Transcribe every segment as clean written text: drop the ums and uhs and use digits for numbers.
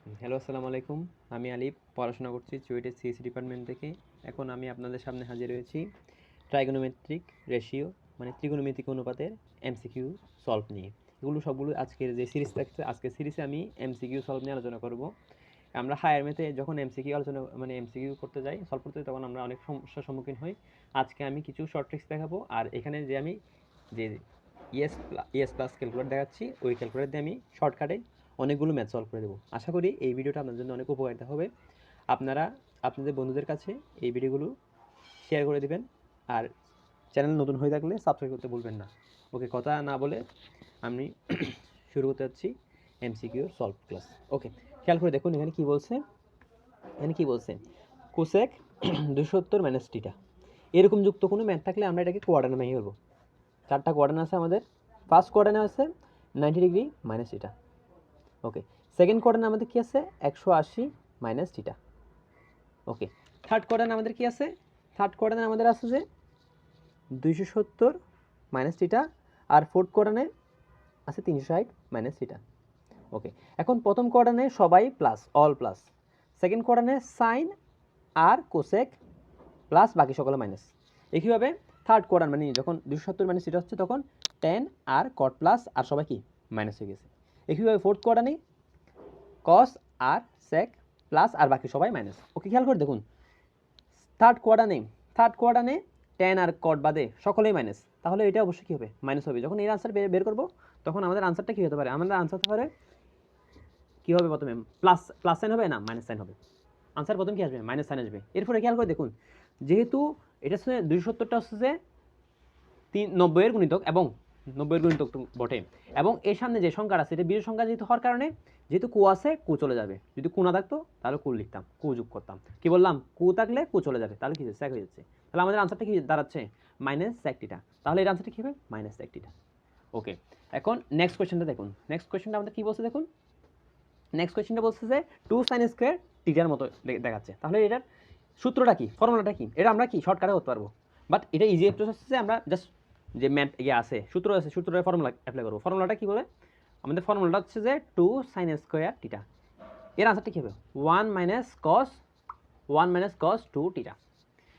Hello, আসসালামু আলাইকুম। আমি আলিফ, পড়াশোনা করছি চুয়েটের সিএসসি ডিপার্টমেন্ট থেকে। এখন আমি আপনাদের সামনে হাজির হয়েছি ট্রাইগোনোমেট্রিক রেশিও মানে ত্রিকোণমিতিক অনুপাতের এমসিকিউ সলভ নিয়ে। এগুলো সবগুলো আজকের যে সিরিজ থাকছে, আজকের সিরিজে আমি এমসিকিউ সলভ নিয়ে আলোচনা করব। আমরা হায়ার ম্যাথে যখন এমসিকিউ আলোচনা মানে এমসিকিউ করতে যাই, সলভ করতে যাই, তখন আমরা অনেক সমস্যার সম্মুখীন হই। আজকে আমি কিছু শর্ট ট্রিক্স দেখাবো, আর এখানে যে আমি যে ইএস প্লাস ক্যালকুলেটর দেখাচ্ছি, ওই ক্যালকুলেটর দিয়ে আমি শর্টকাটে অনেকগুলো ম্যাথ সলভ করে দেবো। আশা করি এই ভিডিওটা আপনার জন্য অনেক উপকারিতা হবে। আপনারা আপনাদের বন্ধুদের কাছে এই ভিডিওগুলো শেয়ার করে দিবেন, আর চ্যানেল নতুন হয়ে থাকলে সাবস্ক্রাইব করতে ভুলবেন না। ওকে, কথা না বলে আমি শুরু করতে যাচ্ছি এমসিকিউ সলভ ক্লাস। ওকে, খেয়াল করে দেখুন এখানে কি বলছে। কোসেক 270 মাইনাস টিটা। এরকম যুক্ত কোনো ম্যাথ থাকলে আমরা এটাকে কোয়ার্টারে ভেঙে ফেলবো। চারটা কোয়ার্টার আছে আমাদের। ফার্স্ট কোয়ার্টারে আছে 90 ডিগ্রি মাইনাস টিটা। ওকে, সেকেন্ড কোয়ার্টারে আমাদের কি আছে 180 মাইনাস টিটা। ওকে, থার্ড কোয়ার্টারে আমাদের কি আছে? থার্ড কোয়ার্টারে আমাদের আছে যে 270 মাইনাস টিটা, আর ফোর্থ কোয়ার্টারে আছে 360 মাইনাস টিটা। ওকে, এখন প্রথম কোয়ার্টারে সবাই প্লাস, অল প্লাস। সেকেন্ড কোয়ার্টারে সাইন আর কোসেক প্লাস, বাকি সকলে মাইনাস। একইভাবে থার্ড কোয়ার্টার মানে যখন 270 মাইনাস টিটা হচ্ছে তখন টেন আর কট প্লাস, আর সবাই কি মাইনাস হয়ে গেছে। একইভাবে ফোর্থ কোয়ার্টারে কস আর সেক প্লাস, আর বাকি সবাই মাইনাস। ওকে, খেয়াল করে দেখুন থার্ড কোয়ার্টারে টেন আর কট বাদে সকলেই মাইনাস, তাহলে এটা অবশ্যই কী হবে? মাইনাস হবে। যখন এর আনসার বের করবো তখন আমাদের আনসারটা কী হতে পারে? আমাদের আনসার হতে পারে কী হবে? প্রথমে প্লাস প্লাস সাইন হবে না মাইনাস সাইন হবে? আনসার প্রথম কী আসবে? মাইনাস সাইন আসবে। এরপরে খেয়াল করে দেখুন, যেহেতু এটা হচ্ছে 270টা হচ্ছে যে 90-এর গুণিতক, এবং 90-এর গুণিতক বটে, এবং এর সামনে যে সংখ্যাটা আছে এটা বিজোড় সংখ্যা যেহেতু হওয়ার কারণে, যেহেতু কু আছে কু চলে যাবে। যদি কু না থাকতো তাহলে কু লিখতাম, কু যোগ করতাম। কি বললাম? কু থাকলে কু চলে যাবে, তাহলে কি স্যাক হয়ে যাচ্ছে। তাহলে আমাদের আনসারটা কি দাঁড়াচ্ছে? মাইনাস স্যাক টিটা। তাহলে এর আনসারটা কী হবে? মাইনাস স্যাক টিটা। ওকে, এখন নেক্সট কোয়েশ্চেনটা দেখুন। নেক্সট কোয়েশ্চেনটা আমাদের কী বলছে দেখুন। নেক্সট কোয়েশ্চেনটা বলছে যে 2 সাইন স্কোয়ার টিটার মতো দেখাচ্ছে। তাহলে এটার সূত্রটা কি, ফর্মুলাটা কি, এটা আমরা কি শর্টকাটে করতে পারবো। বাট এটা ইজি একটা হচ্ছে যে আমরা জাস্ট যে ম্যাথ আছে, সূত্র আছে, সূত্রের ফর্মুলা অ্যাপ্লাই করবো। ফর্মুলাটা কী বলে? আমাদের ফর্মুলাটা হচ্ছে যে 2 সাইন স্কোয়ার টিটা। এর আনসারটা কী হবে? 1 মাইনাস কস 2 টিটা।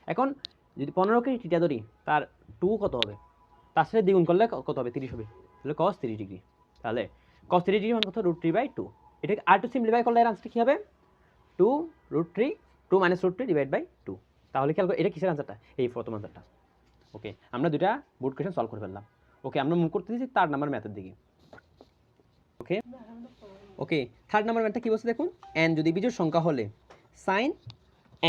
এখন যদি 15কে টিটা ধরি, তার 2 কত হবে? তার সাথে দ্বিগুণ করলে কত হবে? 30 হবে। তাহলে কস 30 ডিগ্রি। তাহলে কস 30 ডিগ্রি মানে কত? √3/2। এটাকে আর একটু সিম্পলিফাই করলে এর আনসারটা কী হবে? 2 মাইনাস √3 ডিভাইড বাই 2। তাহলে খেয়াল করে এটা কিসের আনসারটা? এই প্রথম আনসারটা। ওকে, আমরা দুটা বোর্ড কোয়েশ্চেন সলভ করে ফেললাম। ওকে, আমরা মুভ করতে দিচ্ছি 3 নাম্বার ম্যাথের দিকে। ওকে ওকে, থার্ড নাম্বার ম্যাথটা কী বলছে দেখুন। এন যদি বিজোড় সংখ্যা হলে sine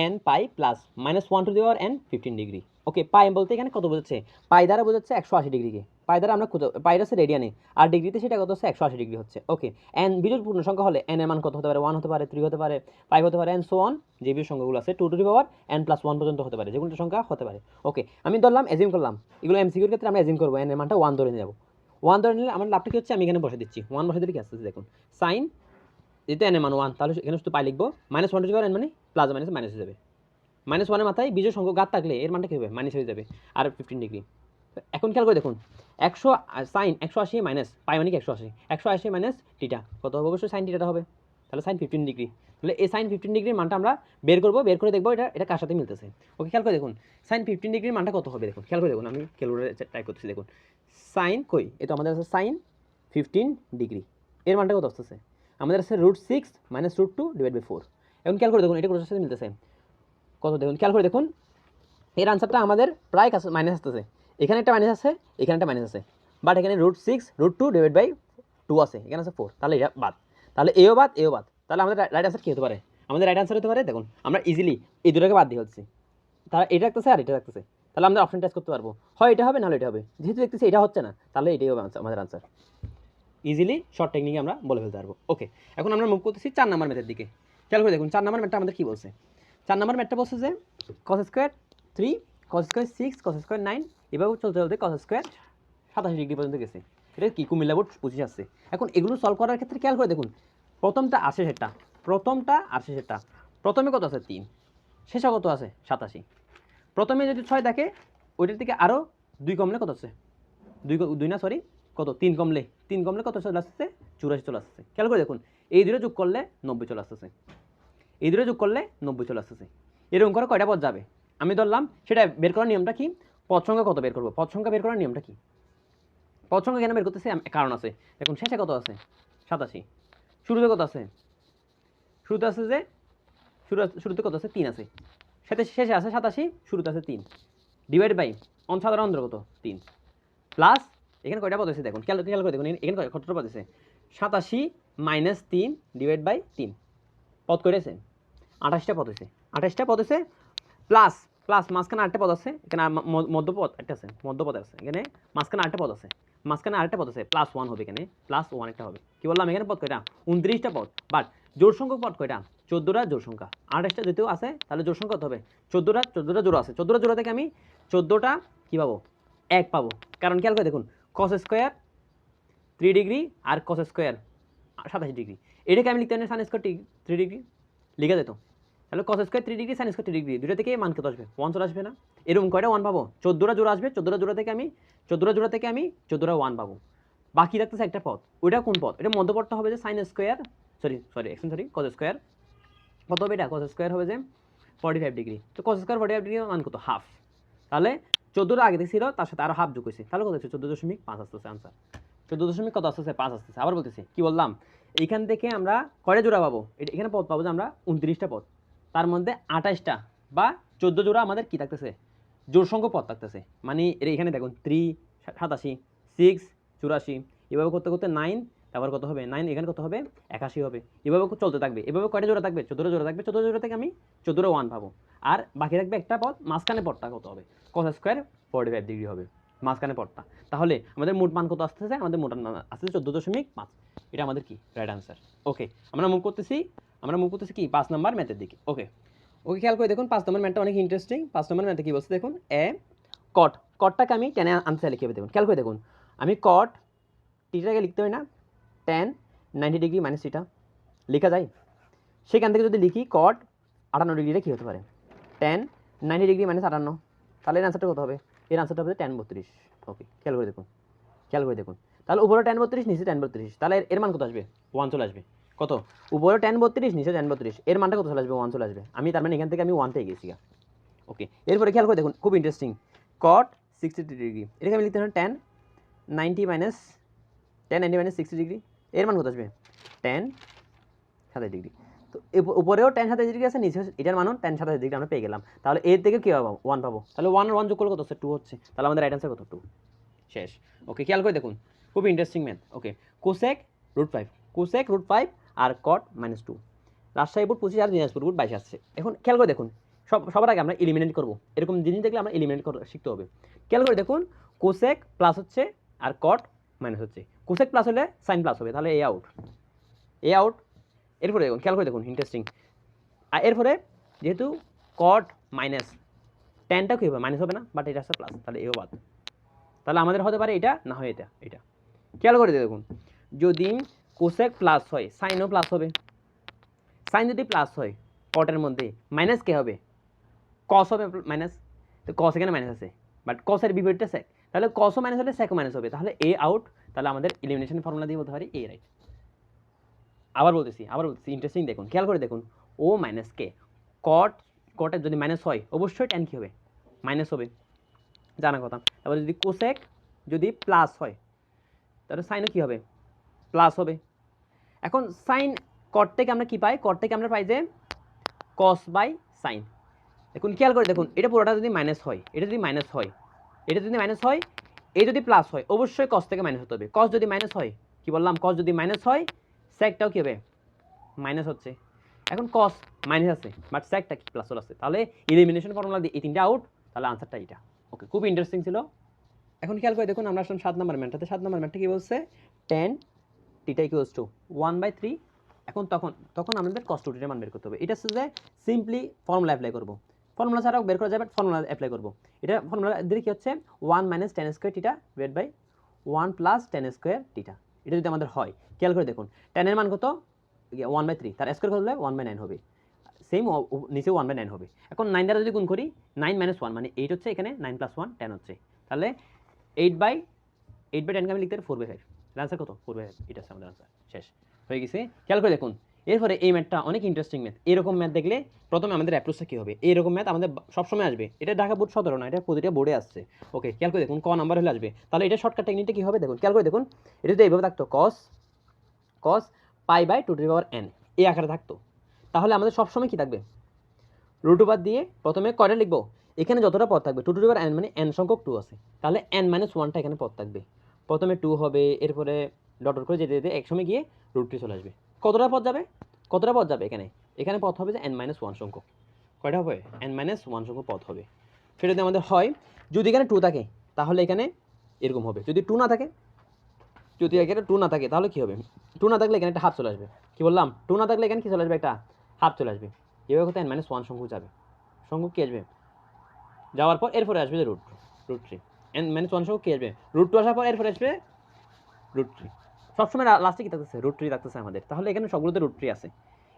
n pi plus -1 to the power n 15 degree. Okay, pi বলতে এখানে কত বোঝাচ্ছে? পাই দ্বারা বোঝাচ্ছে 180 ডিগ্রিকে। পাই দ্বারা আমরা পাইটা হচ্ছে রেডিয়ানে, আর ডিগ্রিতে সেটা কত হচ্ছে? 180 ডিগ্রি হচ্ছে। ওকে, এন বিজোড় পূর্ণ সংখ্যা হলে এন এর মান কত হতে পারে? 1 হতে পারে, 3 হতে পারে, 5 হতে পারে, এন্ড সো অন। যে বিজোড় সংখ্যাগুলো আছে 2 টু দি পাওয়ার n + 1 পর্যন্ত হতে পারে, যে কোনো সংখ্যা হতে পারে। ওকে, আমি ধরলাম, এজিউম করলাম, এগুলো এমসিকিউর ক্ষেত্রে আমরা এজিউম করবো এন এর মানটা 1 ধরে নিয়ে যাবো। 1 ধরে নিলে আমার লাভটা কি হচ্ছে? আমি এখানে বসে দিচ্ছি 1 বসে দিলে কি আসছে দেখুন। সাইন যেহেতু এন এর মান 1, তাহলে এখানে শুধু পাই লিখবো। -1 টু দি পাওয়ার n মানে প্লাস মাইনাস মাইনাস হয়ে যাবে। -1 এর মাথায় বিজোড় সংখ্যক ঘাত থাকলে এর মানটা কী হবে? মাইনাস হয়ে যাবে, আর 15 ডিগ্রি। এখন খেয়াল করে দেখুন, 100 সাইন 180 মাইনাস পাই মানে কি 180, 180 মাইনাস টিটা কত হবে? অবশ্যই সাইন টিটাটা হবে। তাহলে সাইন 15 ডিগ্রি। তাহলে এই সাইন 15 ডিগ্রির মানটা আমরা বের করবো, বের করে দেখবো এটা কার সাথে মিলতেছে। ওকে, খেয়াল করে দেখুন সাইন 15 ডিগ্রির মানটা কত হবে দেখুন। খেয়াল করে দেখুন, আমি ক্যালকুলেটরে ট্রাই করতেছি। দেখুন সাইন কই, এই তো আমাদের আছে সাইন 15 ডিগ্রি। এর মানটা কত আসতেছে? আমাদের আছে √6 মাইনাস √2 ডিভাইড বাই 4। এখন খেয়াল করে দেখুন এটা কোথার সাথে মিলতেছে কত দেখুন। খেয়াল করে দেখুন এর আনসারটা আমাদের প্রায় কাছে মাইনাস আসতেছে। এখানে একটা মাইনাস আছে, এখানে একটা মাইনাস আছে, বাট এখানে √6 √2 ডিভাইড বাই 2 আছে, এখানে আছে 4। তাহলে এটা বাদ, তাহলে এও বাদ এও বাদ। তাহলে আমাদের রাইট আনসার কী হতে পারে? আমাদের রাইট আনসার হতে পারে, দেখুন আমরা ইজিলি এই দুটোকে বাদ দিয়ে হচ্ছে, তাহলে এটা রাখতেছে আর এটা রাখতেছে। তাহলে আমরা অপশন টেস্ট করতে পারবো, হয় এটা হবে নাহলে এটা হবে। যেহেতু দেখতেছি এটা হচ্ছে না, তাহলে এটাই হবে আমাদের আনসার। ইজিলি শর্ট টেকনিকে আমরা বলে ফেলতে পারবো। ওকে, এখন আমরা মুভ করতেছি 4 নাম্বার ম্যাথের দিকে। খেয়াল করে দেখুন 4 নাম্বার ম্যাথটা আমাদের কী বলছে। 4 নাম্বার ম্যাথটা বলছে যে cos square 3, cos square 6, cos square 9, এভাবে চলতে চলতে cos স্কোয়ার 87 ডিগ্রি পর্যন্ত গেছে। এটা কি কুমিল্লা বোর্ড 25 আসছে। এখন এগুলো সলভ করার ক্ষেত্রে খেয়াল করে দেখুন, প্রথমটা আর শেষেরটা, প্রথমে কত আছে 3, শেষে কত আছে 87। প্রথমে যদি 6 থাকে ওইটার থেকে আরও 2 কমলে কত আছে? 2 না সরি, কত 3 কমলে কত চলে আসছে? 84 চলে আসছে। খেয়াল করে দেখুন এই দুটো যোগ করলে 90 চলে আসতেছে, এই দুটো যোগ করলে 90 চলে আসতেছে। এরকম করে কয়টা পদ যাবে আমি ধরলাম, সেটা বের করার নিয়মটা কি, পদ সংখ্যা কত বের করবো, পদ সংখ্যা বের করার নিয়মটা কি, পদ সংখ্যা কেন বের করতেছে, কারণ আছে। দেখুন শেষে কত আছে 87, শুরুতে কত আছে, শুরুতে আছে যে শুরুতে কত আছে 3 আছে, শেষে আছে 87, শুরুতে আছে 3, ডিভাইড বাই সাধারণ অন্তর কত 3, প্লাস এখানে কয়টা পদ আছে দেখুন, খেয়াল করে দেখুন এখানে কতটা পদ আছে, 87 মাইনাস 3 ডিভাইড বাই 3, পদ কয়টা আছে 28টা পদ আছে, 28টা পদ আছে, প্লাস প্লাস মাঝখানে আরেকটা পদ আছে, এখানে মধ্যপদ একটা আছে, মধ্যপদ আছে এখানে, মাঝখানে আরেকটা পদ আছে, মাঝখানে আরেকটা পদ আছে, প্লাস 1 হবে এখানে, প্লাস 1 একটা হবে। কি বললাম এখানে পদ কয়টা 29টা পদ, বাট জোড় সংখ্যক পদ কয়টা 14টা জোড় সংখ্যা, 28টা যেতেও আছে তাহলে জোড় সংখ্যা কত হবে 14টা জোড় আছে, 14টা জোড়া থেকে আমি 14টা কি পাবো 1 পাবো, কারণ খেয়াল করে দেখুন cos স্কয়ার 3 ডিগ্রি আর cos স্কয়ার 87 ডিগ্রি, এটাকে আমি লিখতে পারি sin স্কয়ার 3 ডিগ্রি লিখে যেত, তাহলে cos square 3 degree sin square 3 degree দুটো থেকে মান কত আসবে 1 চলে আসবে না, এরকম কয়টা 1 পাবো 14টা জোড়া আসবে, 14টা জোড়া থেকে আমি 14টা 1 পাবো, বাকি রাখতেছে একটা পদ, ওইটা কোন পদ, এটা মধ্যপদটা হবে যে sin স্কয়ার cos স্কয়ার কত হবে, এটা cos স্কয়ার হবে যে 45 ডিগ্রি, তো cos স্কয়ার 45 ডিগ্রি মান কত হাফ, তাহলে 14টা আগে ছিল তার সাথে আরো হাফ যোগ হয়েছে, তাহলে কত হচ্ছে 14.5 আসতেছে আনসার, 14 কত আসতেছে 5 আসতেছে। আবার বলতেছি কি বললাম, এইখান থেকে আমরা কয়টা জোড়া পাবো, এখানে পদ পাবো যে আমরা 29টা পদ, তার মধ্যে 28টা বা 14 জোড়া আমাদের কি থাকতেছে জোড় সংখ্যক পদ থাকতেছে, মানে এখানে দেখুন 3 87 6 84, এভাবে করতে করতে 9, তারপর কত হবে 9, এখানে কত হবে 81 হবে, এভাবে চলতে থাকবে, এভাবে কয়টা জোড়া থাকবে 14টা জোড়া থাকবে, 14 জোড়া থেকে আমি 14টা 1 পাবো, আর বাকি থাকবে একটা পদ, মাঝখানে পদটা কত হবে cos স্কয়ার 45 ডিগ্রি হবে মাঝখানে পদটা, তাহলে আমাদের মোট মান কত আসতেছে, আমাদের মোট মান আসতেছে 14.5, এটা আমাদের কি রাইট আনসার। ওকে আমরা মুভ করতেছি কি 5 নাম্বার ম্যাথের দিকে। ওকে খেয়াল করে দেখুন 5 নম্বর ম্যাথটা অনেক ইন্টারেস্টিং, 5 নম্বর ম্যাথে কি বলছে দেখুন, কটটাকে আমি টেনে আনসার লিখে দেখুন, খেয়াল করে দেখুন আমি কট টিটাকে লিখতে হয় না, tan 90 ডিগ্রি মাইনাস থিটা লেখা যায়, সেখান থেকে যদি লিখি কট 58 ডিগ্রিটা কী হতে পারে tan 90 ডিগ্রি মাইনাস 58, তাহলে এর আনসারটা কত হবে, এর আনসারটা হবে tan 32। ওকে খেয়াল করে দেখুন তাহলে উপরে tan 32 নিচে tan 32, তাহলে এর মান কত আসবে 1 চলে আসবে, কত উপরে tan 32 নিচে tan 32, এর মানটা কত চলে আসবে 1 চলে আসবে, আমি তার মানে এখান থেকে আমি 1 পেয়ে গেছি। ওকে এরপরে খেয়াল করে দেখুন খুব ইন্টারেস্টিং, cot 60 ডিগ্রি, এটাকে আমি লিখতে পারি tan 90 মাইনাস 60 ডিগ্রি, এর মান কত আসবে tan 27 ডিগ্রি, তো উপরেও tan 27 ডিগ্রি আছে, নিচে এটার মানও tan 27 ডিগ্রি আমরা পেয়ে গেলাম, তাহলে এর থেকে কী পাবো 1 পাবো, তাহলে 1 আর 1 যোগ করলে কত হচ্ছে 2 হচ্ছে, তাহলে আমাদের রাইট আনসার কত 2 শেষ। ওকে খেয়াল করে দেখুন খুব ইন্টারেস্টিং ম্যাথ। ওকে কোসেক √5 আর cot -2, রাজশাহী বোর্ড 25 আর দিনাজপুর বোর্ড 22 আসছে। এখন খেয়াল করে দেখুন সবার আগে আমরা এলিমিনেট করবো, এরকম জিনিস দেখলে আমরা এলিমিনেট শিখতে হবে। খেয়াল করে দেখুন কোসেক প্লাস হচ্ছে আর cot মাইনাস হচ্ছে, কোসেক প্লাস হলে সাইন প্লাস হবে, তাহলে এ আউট। এরপরে দেখুন খেয়াল করে দেখুন ইন্টারেস্টিং, আর এরপরে যেহেতু cot মাইনাস ট্যানটা কী হবে মাইনাস হবে না, বাট এটা আসছে প্লাস, তাহলে এও বাদ, তাহলে আমাদের হতে পারে এটা না হয় এটা। খেয়াল করে দেখুন যদি কোসেক প্লাস হয় সাইনও প্লাস হবে, সাইন যদি প্লাস হয় কটের মধ্যে মাইনাস কে হবে কস হবে মাইনাস, তো কস এখানে মাইনাস আছে, বাট কসের বিপরীতটা সেক, তাহলে কসও মাইনাস হলে সেকও মাইনাস হবে, তাহলে এ আউট, তাহলে আমাদের এলিমিনেশন ফর্মুলা দিয়ে বলতে পারি এ রাইট। আবার বলতেছি ইন্টারেস্টিং দেখুন খেয়াল করে দেখুন ও মাইনাস কে, কটের যদি মাইনাস হয় অবশ্যই ট্যান কী হবে মাইনাস হবে, জানা কথা। তারপরে যদি কোসেক যদি প্লাস হয় তাহলে সাইনও কী হবে প্লাস হবে। এখন সাইন কট থেকে আমরা কী পাই, কট থেকে আমরা পাই যে কস বাই সাইন। দেখুন খেয়াল করে দেখুন এটা পুরোটা যদি মাইনাস হয়, এটা যদি মাইনাস হয় এই যদি প্লাস হয় অবশ্যই কস থেকে মাইনাস হতে হবে, কস যদি মাইনাস হয় কি বললাম কস যদি মাইনাস হয় সেকটাও কী হবে মাইনাস হচ্ছে, এখন কস মাইনাস আছে বাট সেকটা কি প্লাস চলে আসছে, তাহলে এলিমিনেশন ফর্মুলা দিয়ে এই তিনটা আউট, তাহলে আনসারটা এটা। ওকে খুব ইন্টারেস্টিং ছিল। এখন খেয়াল করে দেখুন আমরা আসলাম 7 নম্বর ম্যাথটাতে, 7 নম্বর ম্যাথটা কি বলছে tan θ = 1/3, এখন তখন আমাদের cos 2θ মান বের করতে হবে, এটা হচ্ছে যে সিম্পলি ফর্মুলা অ্যাপ্লাই করব, ফর্মুলা ছাড়াও বের করা যায় বাট ফর্মুলা অ্যাপ্লাই করব, এটা ফর্মুলা দিয়ে কি হচ্ছে 1 - tan² θ ডিভাইড বাই 1 + tan² θ, এটা যদি আমাদের হয় খেয়াল করে দেখুন tan এর মান কত 1/3, তার স্কয়ার করলে 1/9 হবে, সেম নিচেও 1/9 হবে। এখন 9 দ্বারা যদি গুণ করি 9 - 1 মানে 8 হচ্ছে, এখানে 9 + 1 10 হচ্ছে, তাহলে 8/10 কে আমি লিখতে পারি 4/5, আনসার কত 4/5, এটা হচ্ছে আমাদের আনসার শেষ। হয়ে গেছে। খেয়াল করে দেখুন এরপরে এই ম্যাথটা অনেক ইন্টারেস্টিং ম্যাথ। এরকম ম্যাথ দেখলে প্রথমে আমাদের অ্যাপ্রোচটা কী হবে, এইরকম ম্যাথ আমাদের সবসময় আসবে। এটা ঢাকা বোর্ড 17 না, এটা প্রতিটা বোর্ডে আসছে। ওকে, খেয়াল করে দেখুন ক নাম্বার হলে আসবে। তাহলে এটা শর্টকাট টেকনিকটা কী হবে দেখুন, খেয়াল করে দেখুন। এটা যদি এইভাবে থাকতো কস পাই বাই 2n এই আকারে থাকতো, তাহলে আমাদের সবসময় কী থাকবে, রুট ওভার দিয়ে প্রথমে কয়টা লিখবো, এখানে যতটা পদ থাকবে 2n মানে n সংখ্যক 2 আছে, তাহলে n-1টা এখানে পদ থাকবে। প্রথমে 2 হবে, এরপরে ডট করে যেতে যেতে একসময় গিয়ে রুট 3 চলে আসবে। কতটা পদ যাবে এখানে পদ হবে যে n-1 সংখ্যক। কয়টা হবে, n-1 সংখ্যক পদ হবে। সেটা যদি আমাদের হয়, যদি এখানে 2 থাকে তাহলে এখানে এরকম হবে। যদি 2 না থাকে, তাহলে কী হবে, 2 না থাকলে এখানে একটা হাফ চলে আসবে। কী বললাম, 2 না থাকলে এখানে কী চলে আসবে, একটা হাফ চলে আসবে। এভাবে হতে n-1 সংখ্যক যাবে, সংখ্যক কী আসবে, যাওয়ার পর এরপরে আসবে যে রুট 3 n-1 সংখ্যক কী আসবে, রুট 2 আসার পর এরপরে আসবে রুট 3। সবসময় লাস্টে কী থাকতেছে, রুট 3 থাকতেছে আমাদের। তাহলে এখানে সবগুলোতে রুট 3 আছে।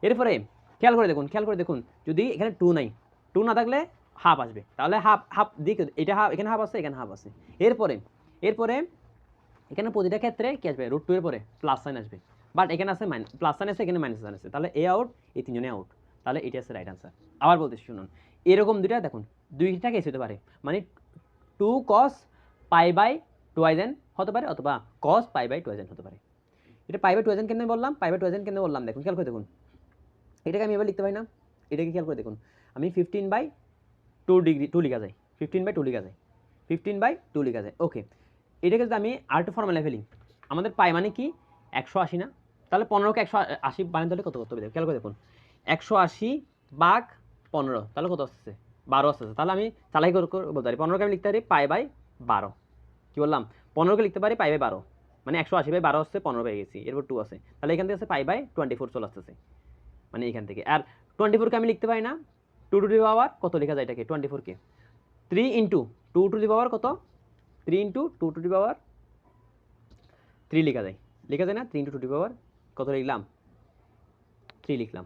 এরপরে খেয়াল করে দেখুন যদি এখানে 2 নাই, 2 না থাকলে হাফ আসবে, তাহলে হাফ দিকে এটা হাফ, এখানে হাফ আছে, এখানে হাফ আছে। এরপরে এখানে প্রতিটা ক্ষেত্রে কী আসবে, রুট 2 এর পরে প্লাস সাইন আসবে। বাট এখানে আছে প্লাস সাইন আছে, এখানে মাইনাস সাইন আছে, তাহলে এ আউট, এই তিনজনে আউট। তাহলে এটা আছে রাইট আনসার। আবার বলতেছি শুনুন, এরকম দুইটা দেখুন, দুইটা কেস হতে পারে, মানে 2 cos পাই বাই 2n হতে পারে, অথবা cos পাই বাই 2n হতে পারে। এটা পাই বাই 2n কেন বললাম, দেখুন খেয়াল করে দেখুন, এটাকে আমি এবার লিখতে পারি না, এটাকে খেয়াল করে দেখুন, আমি 15/2 লিখা যায়, 15/2 লিখা যায়। ওকে, এটাকে যদি আমি আরেকটু ফর্মুলা ফেলি, আমাদের পাই মানে কি 180 না, তাহলে 15কে 180 বানাতে হলে কত করতে হবে, খেয়াল করে দেখুন, 180/15, তাহলে কত আসছে, 12 আসতেছে। তাহলে আমি চালাই করে বলতে পারি 15কে আমি লিখতে পারি পাই বাই 12। কী বললাম, 15কে লিখতে পারি পাই বাই 12, মানে 180/12 হচ্ছে 15 পেয়ে গেছি, এরপর 2 আছে, তাহলে এখান থেকে আছে পাই বাই 24 চলে আসতেছে, মানে এখান থেকে। আর 24কে আমি লিখতে পারি না 2 টু দি পাওয়ার কত লেখা যায় এটাকে, 24কে 3 ইন্টু 2 টু দি পাওয়ার কত, 3 ইন্টু 2 টু দি পাওয়ার 3 লেখা যায় না, 3 ইন্টু 2 টু দি পাওয়ার কত লিখলাম, 3 লিখলাম।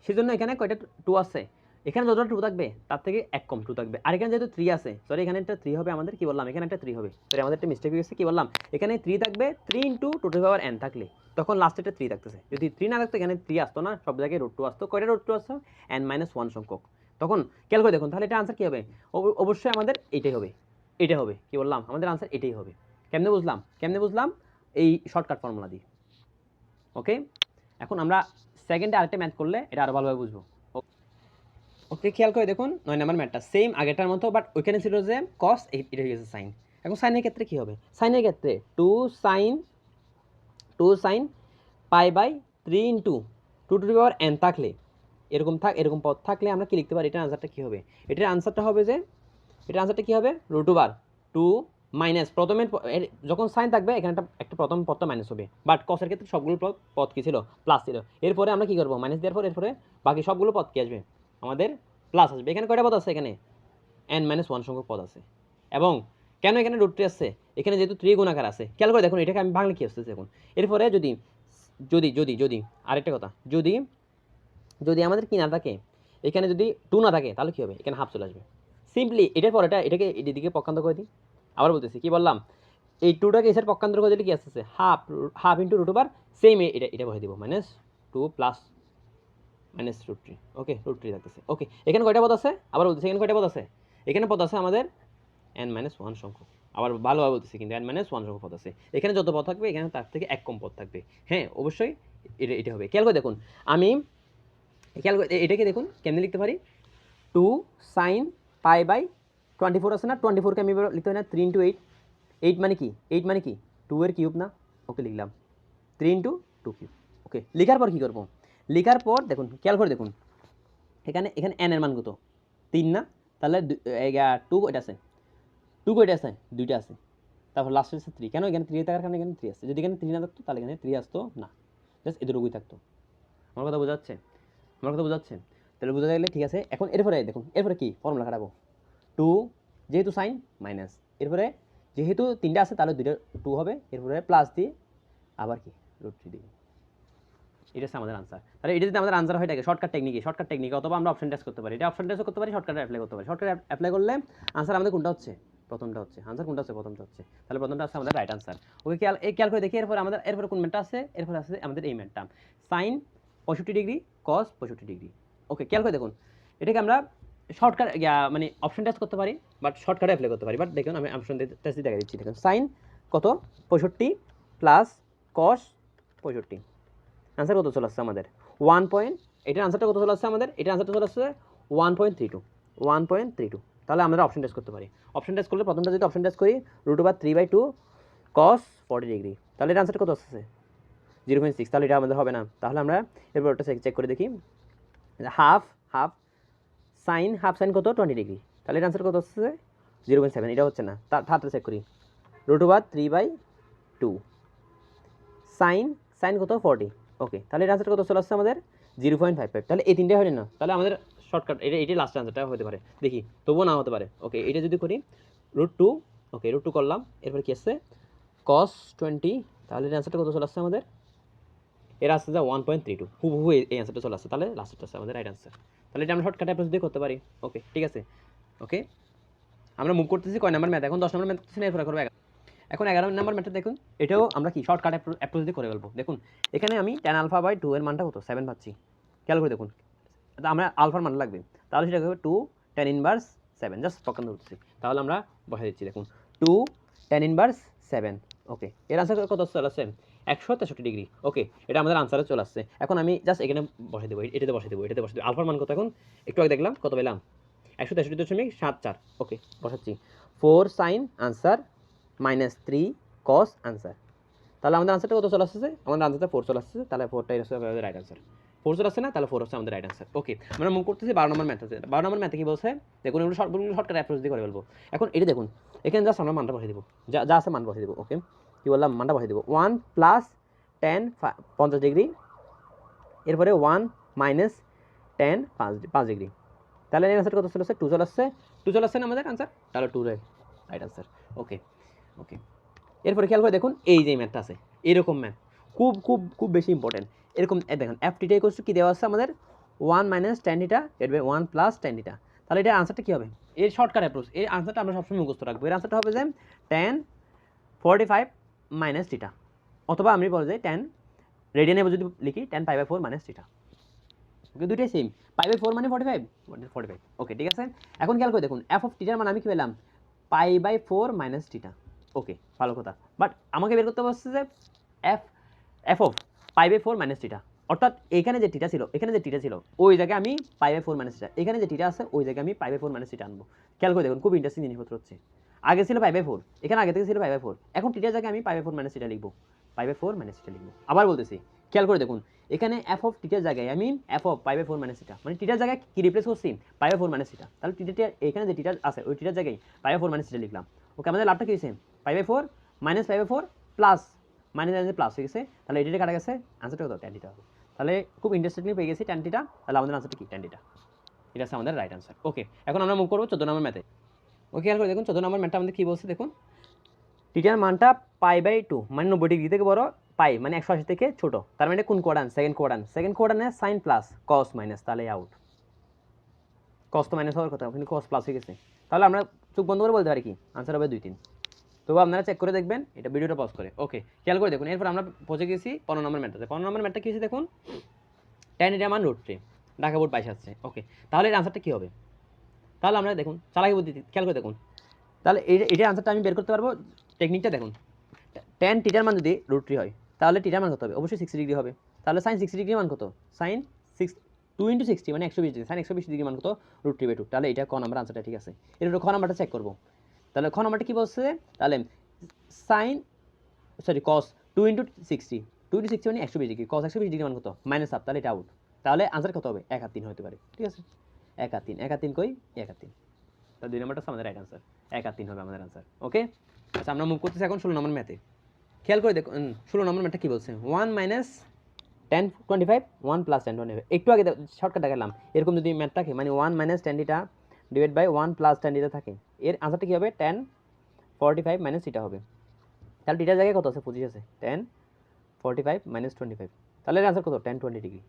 সেজন্য এখানে কয়টা 2 আছে, এখানে যতটা 2 থাকবে তার থেকে এক কম 2 থাকবে। আর এখানে যেহেতু 3 আছে, সরি এখানে একটা 3 হবে আমাদের, কি বললাম, এখানে একটা 3 হবে, সরি আমাদের একটা মিস্টেক হয়ে গেছে, কি বললাম, এখানে 3 থাকবে, 3 into 2 to the power n থাকলে তখন লাস্টে একটা 3 থাকতেছে। যদি 3 না থাকতো এখানে 3 আসতো না, সব জায়গায় রুট 2 আসতো। কয়টা রুট 2 আসতো, n-1 সংখ্যক। তখন খেয়াল করে দেখুন, তাহলে এটা আনসার কী হবে, অবশ্যই আমাদের এইটাই হবে, কি বললাম, আমাদের আনসার এটাই হবে। কেমনে বুঝলাম, এই শর্টকাট ফর্মুলা দিয়ে। ওকে, এখন আমরা সেকেন্ডে আরেকটা ম্যাথ করলে এটা আরও ভালোভাবে বুঝবো। ওকে, খেয়াল করে দেখুন 9 নম্বর ম্যাথটা সেম আগেরটার মতো, বাট ওইখানে ছিল যে কস, এটা হয়ে গেছে সাইন। এখন সাইনের ক্ষেত্রে কী হবে, সাইনের ক্ষেত্রে 2 sine pi by 3 into 2 to the power n থাকলে, এরকম পদ থাকলে আমরা কি লিখতে পারি, এটার আনসারটা কী হবে, এটার আনসারটা কী হবে, রুট ওভার 2 মাইনাস, প্রথমে যখন সাইন থাকবে এখানে একটা প্রথম পদটা মাইনাস হবে, বাট কসের ক্ষেত্রে সবগুলো পদ কী ছিল, প্লাস ছিল। এরপরে আমরা কী করবো, মাইনাস দেওয়ার পর এরপরে বাকি সবগুলো পদ কী আসবে, আমাদের প্লাস আসবে। এখানে কয়টা পদ আছে, এখানে n-1 সংখ্যক পদ আছে। এবং কেন এখানে রুট 3 আসছে, এখানে যেহেতু 3 গুণাকার আছে, খেয়াল করে দেখুন, এটাকে আমি বাংলা কী আসতেছে এখন। এরপরে যদি আরেকটা কথা, যদি আমাদের কি না থাকে, এখানে যদি 2 না থাকে তাহলে কী হবে, এখানে হাফ চলে আসবে। সিম্পলি এটার পর এটাকে এদিকে পক্ষান্তর করে দিই। আবার বলতেছি, কি বললাম, এই 2টাকে এসের পক্ষান্তর করে দিলে কি আসতেছে, half into root over same, এটা বসে দিব, -2 প্লাস -√3। ওকে, √3 থাকতেছে। ওকে, এখানে কয়টা পদ আছে, আবার বলতেছি এখানে কয়টা পদ আছে, এখানে পদ আছে আমাদের n-1 সংখ্যক। আবার ভালোভাবে বলতেছি, কিন্তু n-1 সংখ্যক পদ আছে। এখানে যত পদ থাকবে এখানে তার থেকে এক কম পদ থাকবে। হ্যাঁ, অবশ্যই এটা হবে। খেয়াল করে দেখুন, এটাকে দেখুন কেমনে লিখতে পারি, 2 সাইন পাই বাই 24 আছে না, 24কে আমি লিখতে পারি না 3 ইন্টু 8, 8 মানে কি 2 এর কিউব না। ওকে, লিখলাম 3 ইন্টু 2 কিউব। ওকে, লেখার পর কী করবো, লেখার পর দেখুন, খেয়াল করে দেখুন, এখানে n এর মান কত, 3 না, তাহলে 2 কয়টা আছে, 2টা আছে, তারপর লাস্টে আছে 3। কেন এখানে 3 থাকার কারণে এখানে 3 আসছে, যদি এখানে 3 না থাকতো তাহলে এখানে 3 আসতো না, জাস্ট এতটুকুই থাকতো। আমার কথা বোঝাচ্ছে, তাহলে বোঝা গেলে ঠিক আছে। এখন এরপরে দেখুন, এরপরে কি ফর্মুলা খাটাবো, 2 যেহেতু সাইন মাইনাস, এরপরে যেহেতু 3টা আছে তাহলে 2টা 2 হবে, এরপরে প্লাস দিয়ে আবার কি √3 দিই, এটা হচ্ছে আমাদের আনসার। তাহলে এটা যদি আমাদের আনসার হয় থাকে শর্টকাট টেকনিকে, অথবা আমরা অপশন টেস্ট করতে পারি, এটা অপশন টেস্টও করতে পারি, শর্টকাট অ্যাপ্লাই করতে পারি। শর্টকাট অ্যাপ্লাই করলে আনসার আমাদের কোনটা হচ্ছে, প্রথমটা হচ্ছে আনসার, কোনটা হচ্ছে প্রথমটা হচ্ছে, তাহলে প্রথমটা আছে আমাদের রাইট আনসার। ওকে খেয়াল করে দেখি এরপর আমাদের এরপর কোন ম্যানটা আছে, এরপর আছে আমাদের এই ম্যানটা সাইন 65 ডিগ্রি কস 65 ডিগ্রি। ওকে খেয়াল করে দেখুন এটাকে আমরা শর্টকাট মানে অপশন টেস্ট করতে পারি, বাট শর্টকাটে অ্যাপ্লাই করতে পারি। বাট দেখুন আমি অপশন টেস্ট দেখা দিচ্ছি। দেখুন সাইন কত 65 প্লাস কস 65, আনসার কত চলে আসছে আমাদের 1 পয়েন্ট, এটার আনসারটা কত চলে আসছে আমাদের, এটার আনসারটা চলে আসছে 1.32। তাহলে আমরা অপশন টেস্ট করতে পারি। অপশন টেস্ট করলে প্রথমটা যদি অপশন টেস্ট করি √3/2 cos 40 ডিগ্রি, তাহলে এর আনসারটা কত আসছে 0.6, তাহলে এটা আমাদের হবে না। তাহলে আমরা এরপর ওটা চেক করে দেখি হাফ সাইন কত 20 ডিগ্রি, তাহলে এর আনসার কত আসছে 0.7, এটা হচ্ছে না। থার্ডটা চেক করি √3/2 সাইন কত 40। ওকে তাহলে এর আনসার কত চলে আসছে আমাদের 0.55, তাহলে এই তিনটে হয় না, তাহলে আমাদের শর্টকাট এটাই লাস্ট আনসারটা হতে পারে, দেখি তবুও না হতে পারে। ওকে এটা যদি করি √2, ওকে √2 করলাম, এরপর কি আসছে cos 20, তাহলে এর আনসারটা কত চলে আসছে আমাদের, এর আসছে যা 1.32, হুবহু এই আনসারটা চলে আসছে, তাহলে লাস্টটা আছে আমাদের রাইট আনসার। তাহলে এটা আমরা শর্টকাট অ্যাপ্রোচ দিয়ে করতে পারি। ওকে ঠিক আছে। ওকে আমরা মুভ করতেছি কয় নাম্বার ম্যাথ, এখন 10 নম্বর ম্যাথ করতেছি না, এরপর করবো এখন 11 নম্বর ম্যাথটা দেখুন, এটাও আমরা কি শর্টকাট অ্যাপ্রোচ দিয়ে করে ফেলবো। দেখুন এখানে আমি tan α/2 এর মানটা কত 7 পাচ্ছি, খেয়াল করে দেখুন আমরা আলফার মান লাগবে, তাহলে সেটা হবে 2 tan ইনভার্স 7, জাস্ট পকান ধরতেছি, তাহলে আমরা বসাই দিচ্ছি। দেখুন 2 tan ইনভার্স 7। ওকে এর আনসার কত চলে আসছে 163 ডিগ্রি। ওকে এটা আমাদের আনসারে চলে আসছে। এখন আমি জাস্ট এখানে বসাই দেবো, এটাতে বসাই দেবো, আলফার মান কত, এখন একটু আগে দেখলাম কত পেলাম 163.74। ওকে বসাচ্ছি 4 সাইন আনসার -3 কস আনসার, তাহলে আমাদের আনসারটা কত চলে আসছে, আমাদের আনসারটা 4 চলে আসছে, তাহলে 4টাই হচ্ছে আমাদের রাইট আনসার। 4 চলে আসছে না, তাহলে 4 হচ্ছে আমাদের রাইট আনসার। ওকে আমরা মুভ করতেছি 12 নম্বর ম্যাথ। 12 নম্বর ম্যাথে কি বলছে দেখুন, এগুলো শর্টকাট অ্যাপ্রোচ দিয়ে করে ফেলবো। এখন এটা দেখুন এখানে জাস্ট আমরা মানটা বসিয়ে দেবো, যা আছে মান বসিয়ে দেবো। ওকে কি বললাম, মানটা বসিয়ে দেবো 1 প্লাস tan 50 ডিগ্রি, এরপরে 1 মাইনাস tan 5 ডিগ্রি, তাহলে এর আনসার কত চলে আসছে 2 চলে আসছে। 2 চলে আসছে না আমাদের আনসার, তাহলে 2 রাইট আনসার। ওকে ওকে এরপরে খেয়াল করে দেখুন এই যে ম্যাথটা আছে, এরকম ম্যাথ খুব খুব খুব বেশি ইম্পর্টেন্ট। এরকম দেখুন FT কি দেওয়া আছে আমাদের 1 মাইনাস tan θ / 1 প্লাস tan θ, তাহলে এটার আনসারটা কী হবে, এর শর্টকাট অ্যাপ্রোচ, এর আনসারটা আমরা সবসময় মুখস্থ রাখবো। এর আনসারটা হবে যে tan 45 মাইনাস θ, অথবা আমি বলবো যে tan রেডিয়ানে যদি লিখি tan π/4 মাইনাস θ, ওকে দুইটাই সেম, π/4 মানে 45। ওকে ঠিক আছে। এখন খেয়াল করে দেখুন f অফ θ মানে আমি কি পেলাম π/4 মাইনাস θ। ওকে ভালো কথা, বাট আমাকে বের করতে বলছে যে এফ অফ π/4 মাইনাস θ, অর্থাৎ এখানে যে θ ছিল, এখানে যে θ ছিল ওই জায়গায় আমি π/4 মাইনাস θ, এখানে যে θ আছে ওই জায়গায় আমি π/4 মাইনাস θ আনবো। খেয়াল করে দেখুন খুব ইন্টারেস্টিং জিনিসপত্র হচ্ছে, আগে ছিল π/4, এখানে আগে থেকে ছিল π/4, এখন θ জায়গায় আমি π/4 মাইনাস θ লিখবো, π/4 মাইনাস θ লিখবো। আবার বলতেছি খেয়াল করে দেখুন এখানে f অফ θ জায়গায় আমি f অফ π/4 মাইনাস θ, মানে θ জায়গায় কি রিপ্লেস করছি π/4 মাইনাস θ, তাহলে θ এখানে যে θ আছে ওই θ জায়গায় π/4 মাইনাস θ লিখলাম। ওকে আমাদের লাভটা কি হয়েছে π/4 মাইনাস π/4 প্লাস মাইনাস প্লাস হয়ে গেছে, তাহলে এটা কাটা গেছে, আনসারটা কত tan θ হবে। তাহলে খুব ইন্টারেস্টিংলি পেয়ে গেছি tan θ, তাহলে আমাদের আনসারটা কি tan θ, এটা আছে আমাদের রাইট আনসার। ওকে এখন আমরা মুভ করবো 14 নম্বর ম্যাথে। ওকে খেয়াল করে দেখুন 14 নম্বর ম্যাথটা আমাদের কি বলছে দেখুন, θ মানটা π/2 মানে 90 ডিগ্রি থেকে বড়, পাই মানে 180 থেকে ছোট, তার মানে কোন কোয়াড্রান্ট, সেকেন্ড কোয়াড্রান্টে সাইন প্লাস কস মাইনাস, তাহলে আউট, কস তো মাইনাস হওয়ার কথা কিন্তু কস প্লাস হয়ে গেছে, তাহলে আমরা চোখ বন্ধ করে বলতে পারি কি আনসার হবে 2 3। তবু আপনারা চেক করে দেখবেন, এটা ভিডিওটা পজ করে। ওকে খেয়াল করে দেখুন এরপর আমরা পৌঁছে গেছি 15 নম্বর ম্যাথটাতে। 15 নম্বর ম্যাথটা কি হয়েছে দেখুন, tan θ মান √3, ঢাকা বোর্ড 22 আসছে। ওকে তাহলে এর আনসারটা কী হবে, তাহলে আমরা দেখুন চালাকি বুদ্ধি খেয়াল করে দেখুন, তাহলে এটার আনসারটা আমি বের করতে পারবো। টেকনিকটা দেখুন, tan θ মান যদি √3 হয় তাহলে θ মান কত হবে, অবশ্যই 60 ডিগ্রি হবে, তাহলে সাইন 60 ডিগ্রি মান কত, সাইন 2 × 60 মানে 120 ডিগ্রি, সাইন 120 ডিগ্রি মান কত √3/2, তাহলে এটা ক নাম্বার আনসারটা ঠিক আছে। এরপর খ নাম্বারটা চেক করবো, তাহলে খ নাম্বারটা কী বলছে, তাহলে সাইন কস 2 × 60, 2 × 60 মানে 120 ডিগ্রি, কস 120 ডিগ্রি মান কত মাইনাস হাফ, তাহলে এটা আউট, তাহলে আনসার কত হবে 1 আর 3 হতে পারে। ঠিক আছে 1 আর 3, 1 আর 3 কই 1 আর 3, তাহলে 2 নাম্বারটা আমাদের রাইট আনসার, 1 আর 3 হবে আমাদের আনসার। ওকে আচ্ছা আমরা মুভ করতেছি এখন 16 নম্বর ম্যাথে। খেয়াল করে দেখুন 16 নম্বর ম্যাথটা কী বলছে, 1 মাইনাস tan 25 1 প্লাস tan 25, একটু আগে শর্টকাট দেখালাম, এরকম যদি ম্যাথ থাকে মানে 1 minus tan θ divide by 1 plus tan θ থাকে, এর আনসারটা কী হবে tan 45 মাইনাস θ হবে, তাহলে θ জায়গায় কত আছে 25 আছে, tan 45 মাইনাস 25, তাহলে এর আনসার কত tan 20 ডিগ্রি।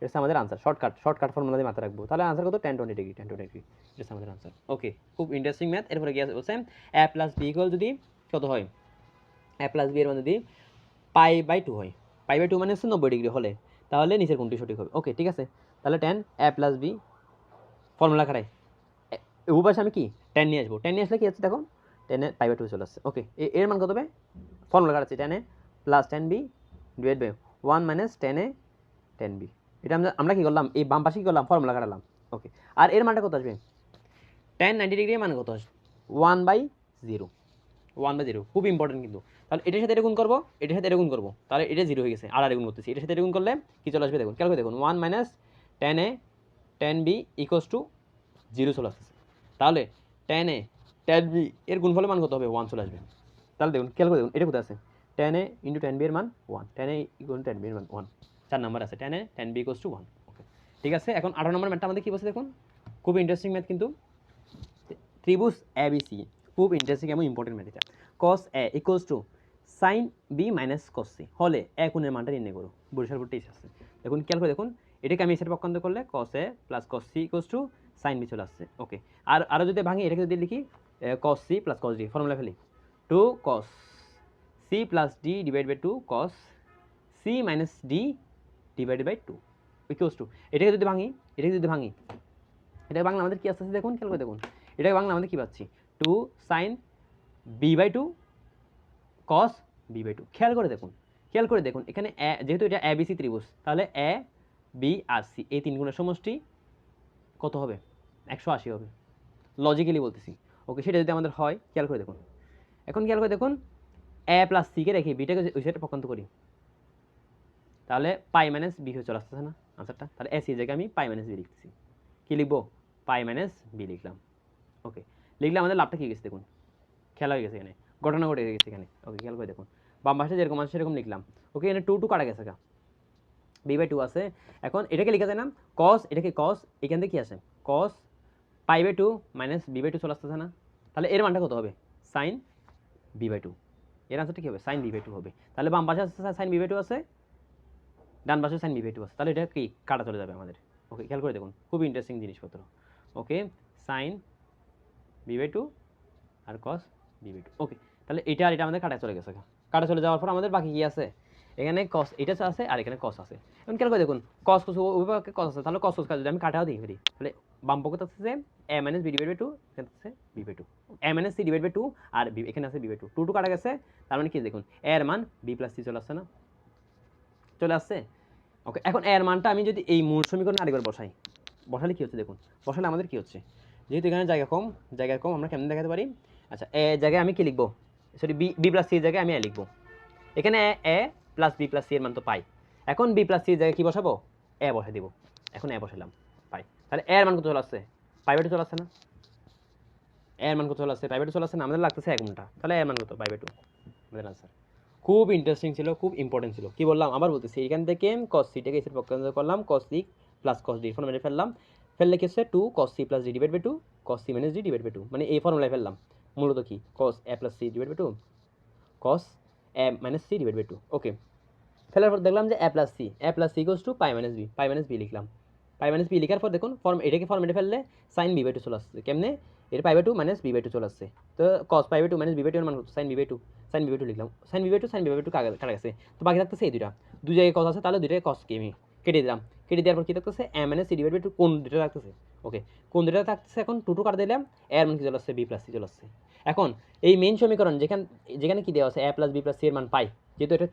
এটা আমাদের আনসার। শর্টকাট ফর্মুলা দিয়ে মাথায় রাখবো। তাহলে আনসার কত? 10 20 ডিগ্রি, 10 20 ডিগ্রি। এটা আমাদের আনসার। ওকে, খুব ইন্টারেস্টিং ম্যাথ। এরপরে কি আছে বলছে, a প্লাস বি ইকুয়াল যদি কত হয়, a প্লাস বি এর মান যদি π/2 হয়, π/2 মানে হচ্ছে 90 ডিগ্রি হলে, তাহলে নিচের কোনটি সঠিক হবে? ওকে, ঠিক আছে। তাহলে 10 a প্লাস বি ফর্মুলা খাটাই, উপাশে আমি কি 10 নিয়ে আসবো। 10 নিয়ে আসলে কি হচ্ছে দেখো, 10 এ π/2 চলে আসছে। ওকে, এর মান কত হবে? ফর্মুলা খাটাচ্ছি 10 a plus 10b divide by 1 minus 10 a 10b। এটা আমরা কি করলাম, এই বাম পাশে কি করলাম, ফর্মুলা কাটালাম। ওকে, আর এর মানটা কত আসবে? 10 90 ডিগ্রি মান কত আসবে? 1/0, 1/0। খুব ইম্পর্টেন্ট কিন্তু। তাহলে এটার সাথে এটা গুণ করবো, এটার সাথে এটা গুণ করবো, তাহলে এটা 0 হয়ে গেছে। আর গুণ করতেছি, এটার সাথে এটা গুণ করলে কি চলে আসবে দেখুন, খেয়াল করে দেখুন, 1 minus 10 a 10b equals to 0 চলে আসতেছে। তাহলে 10 a 10b এর গুণফলের মান কত হবে? 1 চলে আসবে। তাহলে দেখুন, খেয়াল করে দেখুন, এটা কোথায় আছে? 10 a ইন্টু 10b এর মান 1, 10 a ইকুয়াল 10b এর মান 1, 4 নাম্বার আছে। 10 a 10b ইকুয়ালস টু 1। ওকে, ঠিক আছে। এখন 18 নম্বর ম্যাথটা আমাদের কি বলছে দেখুন, খুব ইন্টারেস্টিং ম্যাথ কিন্তু, ত্রিভুজ ABC, খুব ইন্টারেস্টিং এবং ইম্পর্টেন্ট ম্যাথ এটা। cos a equals two sin b minus cos c হলে a কোণের মানটা নির্ণয় করো। বরিশাল বোর্ড টেস্ট আছে। দেখুন, খেয়াল করে দেখুন, এটাকে আমি এসের পক্ষান্তর করলে cos a plus cos c equals two sin b চলে আসছে। ওকে, আর আরও যদি ভাঙি, এটাকে যদি লিখি cos c plus cos d, formula ফেলি 2 cos c plus d divide by 2 cos c minus d divide by 2 equals to, এটাকে যদি ভাঙি, এটা বাংলা আমাদের কি আসছে দেখুন, খেয়াল করে দেখুন, এটাকে বাংলা আমাদের কি পাচ্ছি, 2 sin b/2 cos b/2। খেয়াল করে দেখুন এখানে যেহেতু এটা ABC ত্রিভুজ, তাহলে a b আর c এই তিন গুণের সমষ্টি কত হবে? 180 হবে, লজিক্যালি বলতেছি। ওকে, সেটা যদি আমাদের হয়, খেয়াল করে দেখুন। এখন খেয়াল করে দেখুন, a প্লাস c কে রেখে বিটাকে ওই সাইডে পক্ষান্তর করি, তাহলে পাই মাইনাস বি হয়ে চলে আসতেছে না আনসারটা? তাহলে a c এর জায়গায় আমি পাই মাইনাস বি লিখতেছি। কি লিখবো? পাই মাইনাস বি লিখলাম। ওকে, লিখলে আমাদের লাভটা কি গেছে দেখুন, খেলা হয়ে গেছে এখানে, ঘটনা ঘটে গেছে এখানে। ওকে, খেয়াল করে দেখুন, বাম পাশে যেরকম আছে সেরকম লিখলাম। ওকে, এখানে 2 কাটা গেছে গা, b/2 আছে। এখন এটাকে লিখা যায় না, cos, এটাকে cos, এখান থেকে কি আসে, cos π/2 মাইনাস b/2 চলে আসতেছে না? তাহলে এর মানটা কত হবে? sin b/2। এর আনসারটা কি হবে? sin b/2 হবে। তাহলে বাম পাশে আছে sin b/2 আছে, ডান পাশে sin b/2 আছে, তাহলে এটা কি কাটা চলে যাবে আমাদের। ওকে, খেয়াল করে দেখুন, খুব ইন্টারেস্টিং জিনিসপত্র। ওকে, sin b/2 আর cos b/2। ওকে, তাহলে এটা আর এটা আমাদের কাটা চলে গেছে। কাটা চলে যাওয়ার পর আমাদের বাকি কি আছে? এখানে cos এটা আছে আর এখানে cos আছে। এখন খেয়াল করে দেখুন, cos ওই পক্ষে cos আছে, তাহলে cos যদি আমি কাটাও দিই ফেলি, তাহলে বাম পক্ষে আছে a minus b divide by 2, এখানে আছে b/2, a minus c divide by 2 আর এখানে আছে b/2, 2 কাটা গেছে। তার মানে কি দেখুন, a এর মান b প্লাস c চলে আসছে না? চলে আসছে। ওকে, এখন a এর মানটা আমি যদি এই মূল সমীকরণে আরেকবার বসালে কি হচ্ছে দেখুন, বসালে আমাদের কি হচ্ছে, যেহেতু এখানে জায়গা কম, আমরা কেমন দেখাতে পারি? আচ্ছা, এ জায়গায় আমি কি লিখবো, সরি বি প্লাস সির জায়গায় আমি এ লিখবো। এখানে এ প্লাস বি প্লাস সি এর মান তো পাই। এখন বি প্লাস সির জায়গায় কি বসাবো? এ বসে দিব। এখন এ বসালাম, পাই। তাহলে এর মান কত চলে আসছে? π/2 চলে আসছে না? এর মান কত চলে আসছে? π/2 চলে আসছে না? আমাদের লাগতেছে 1 ঘন্টা, তাহলে এর মান কত? π/2 আমাদের আনসার। খুব ইন্টারেস্টিং ছিল, খুব ইম্পর্টেন্ট ছিল। কি বললাম আবার বলতেছি, এখান থেকে cos c টাকে এর পক্ষান্তর করলাম, cos c plus cos d ফর্মুলায় ফেললাম, ফেললে কি হচ্ছে 2 cos c plus d divide by 2 cos c minus d divide by 2, মানে এই ফর্মুলায় ফেললাম। মূলত কি, cos a plus c divide by 2 cos a minus c divide by 2। Okay, ফেলার পর দেখলাম যে a plus c equals to pi minus b লিখলাম। পাই মাইনাস বি লিখার পর দেখুন এটাকে ফর্মেটে ফেললে sin b/2 চলে আসছে। কেমনে? এর π/2 মাইনাস b/2 চলে আসছে। তো cos π/2 মাইনাস b/2 এর মান হচ্ছে sin b/2 লিখলাম। sin b/2 কাটা গেছে, তো বাকি থাকতেছে এই দুইটা, দুই জায়গায় cos আছে, তাহলে দুইটাই cos কে আমি কেটে দিলাম। কেটে দেওয়ার পর কি থাকতেছে? a minus c divide by 2, কোন দুইটা থাকতেছে? ওকে, কোন দুইটা থাকতেছে? এখন 2 কাটা দিলাম, এর মান কি চলে আসছে? b প্লাস c চলে আসছে। এখন এই মেইন সমীকরণ যেখানে কি দেওয়া আছে a plus b plus c এর মান পাই, যেহেতু এটা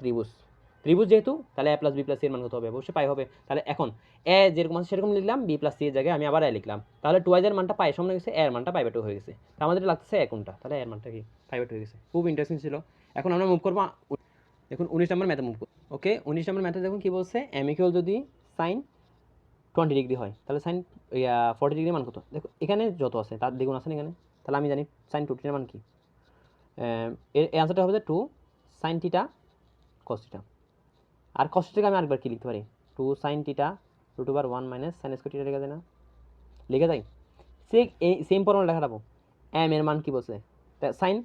ত্রিভুজ যেহেতু, তাহলে a plus b plus c এর মান কত হবে? অবশ্যই পাই হবে। তাহলে এখন এ যেরকম আছে সেরকম লিখলাম, বি প্লাস সি এর জায়গায় আমি আবার এ লিখলাম, তাহলে 2 এর মানটা পাই সামনে হয়ে গেছে, এর মানটা π/2 হয়ে গেছে। তো আমাদের লাগছে এ কোনটা, তাহলে এর মানটা কি π/2 হয়ে গেছে। খুব ইন্টারেস্টিং ছিল। এখন আমরা মুভ করবো দেখুন 19 নম্বর ম্যাথে মুভ করব। ওকে, 19 নম্বর ম্যাথে দেখুন কি বলছে, m ইকুয়াল যদি sin 20 ডিগ্রি হয়, তাহলে sin 40 ডিগ্রি মান কত? দেখো এখানে যত আছে তার দ্বিগুণ আছে না এখানে, তাহলে আমি জানি sin 2 এর মান কি। এর অ্যান্সারটা হবে 2 sin θ cos θ। আর cos θ কে আমি আরেকবার কি লিখতে পারি, 2 sin θ root over 1 minus sin square θ লেখা যায় না? লেখা যায়। সেম ফর্মুলা লেখা রাখবো। m এর মান কি বলছে? sin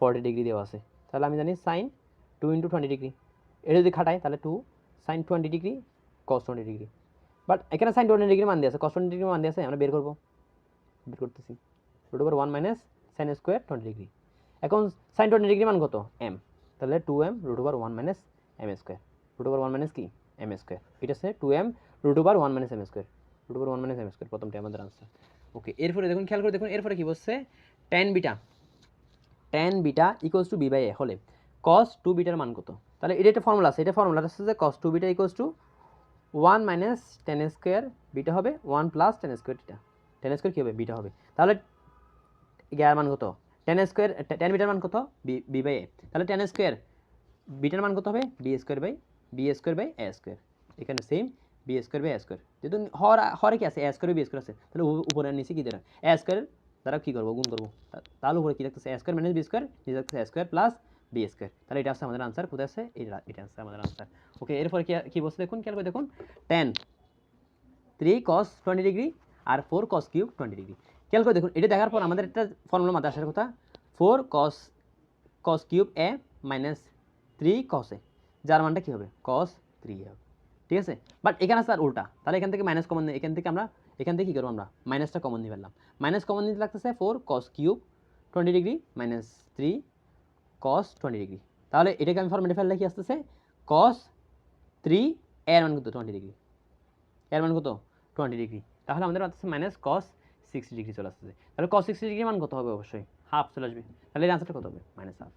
40 ডিগ্রি দেওয়া আছে, তাহলে আমি জানি sin 2 × 20 ডিগ্রি। এটা যদি খাটাই তাহলে 2 sin 20 degree cos 20 degree. But এখানে সাইন 20 ডিগ্রি মান দিয়ে আছে, কস 20 ডিগ্রি মান দিয়ে আছে, আমরা বের করতেছি root over 1 minus sine square 20 degree. এখন সাইন 20 ডিগ্রি মান কত এম, তাহলে 2m root over 1 minus m square, root over 1 minus কি এম স্কোয়ার, এটা হচ্ছে 2m root over 1 minus m square, root over 1 minus m square, প্রথমটা আমাদের answer. ওকে, এরপরে দেখুন, খেয়াল করে দেখুন, এরপরে কি বলছে, tan beta equals to B by A হলে cos 2 বিটার মান কত। তাহলে এটা একটা ফর্মুলা আছে, এটা ফর্মুলাটা হচ্ছে যে cos 2 beta equals to 1 minus tan square beta হবে 1 plus tan square beta, tan square কী হবে বিটা হবে, তাহলে এর মান কত, tan স্কোয়ার tan বিটার মান কত বি বাই এ, তাহলে tan স্কোয়ার বিটার মান কত হবে B square by A square, এখানে same B square by A square, যেহেতু হরে কি আছে এ স্কোয়ার বি স্কোয়ার আছে, তাহলে উপরে নিচে কি দেয় এ স্কোয়ার দ্বারা কী করবো গুণ করবো, তাহলে উপরে কী থাকতেছে এ স্কোয়ার মাইনাস বি স্কোয়ার, নিচে থাকতেছে এ স্কোয়ার প্লাস বি স্কোয়ার, তাহলে এটা আছে আমাদের আনসার, কোথায় আছে এটা আছে আমাদের আনসার। ওকে, এরপরে কি বলছে দেখুন, খেয়াল করে দেখুন, tan 3 cos 20 ডিগ্রি আর 4 cos কিউব 20 ডিগ্রি, খেয়াল করে দেখুন, এটা দেখার পর আমাদের একটা ফর্মুলা মাথায় আসার কথা, 4 cos কিউব এ মাইনাস 3 cos এ, যার মানটা কী হবে cos 3 হবে, ঠিক আছে। বাট এখানে স্যার উল্টা, তাহলে এখান থেকে মাইনাস কমন নিই, এখান থেকে কী করবো আমরা মাইনাসটা কমন নিয়ে ফেললাম, মাইনাস কমন নিতে লাগতেছে 4 cos cube 20 degree minus 3 cos 20 degree, তাহলে এটাকে আমি ফর্মেটে ফেললে কি আসতেছে cos 3 এর মান কত 20 ডিগ্রি, এর মান কত 20 ডিগ্রি, তাহলে আমাদের আসছে মাইনাস cos 60 ডিগ্রি চলে আসতেছে, তাহলে cos 60 ডিগ্রি মান কত হবে, অবশ্যই হাফ চলে আসবে, তাহলে এর আনসারটা কত হবে মাইনাস হাফ,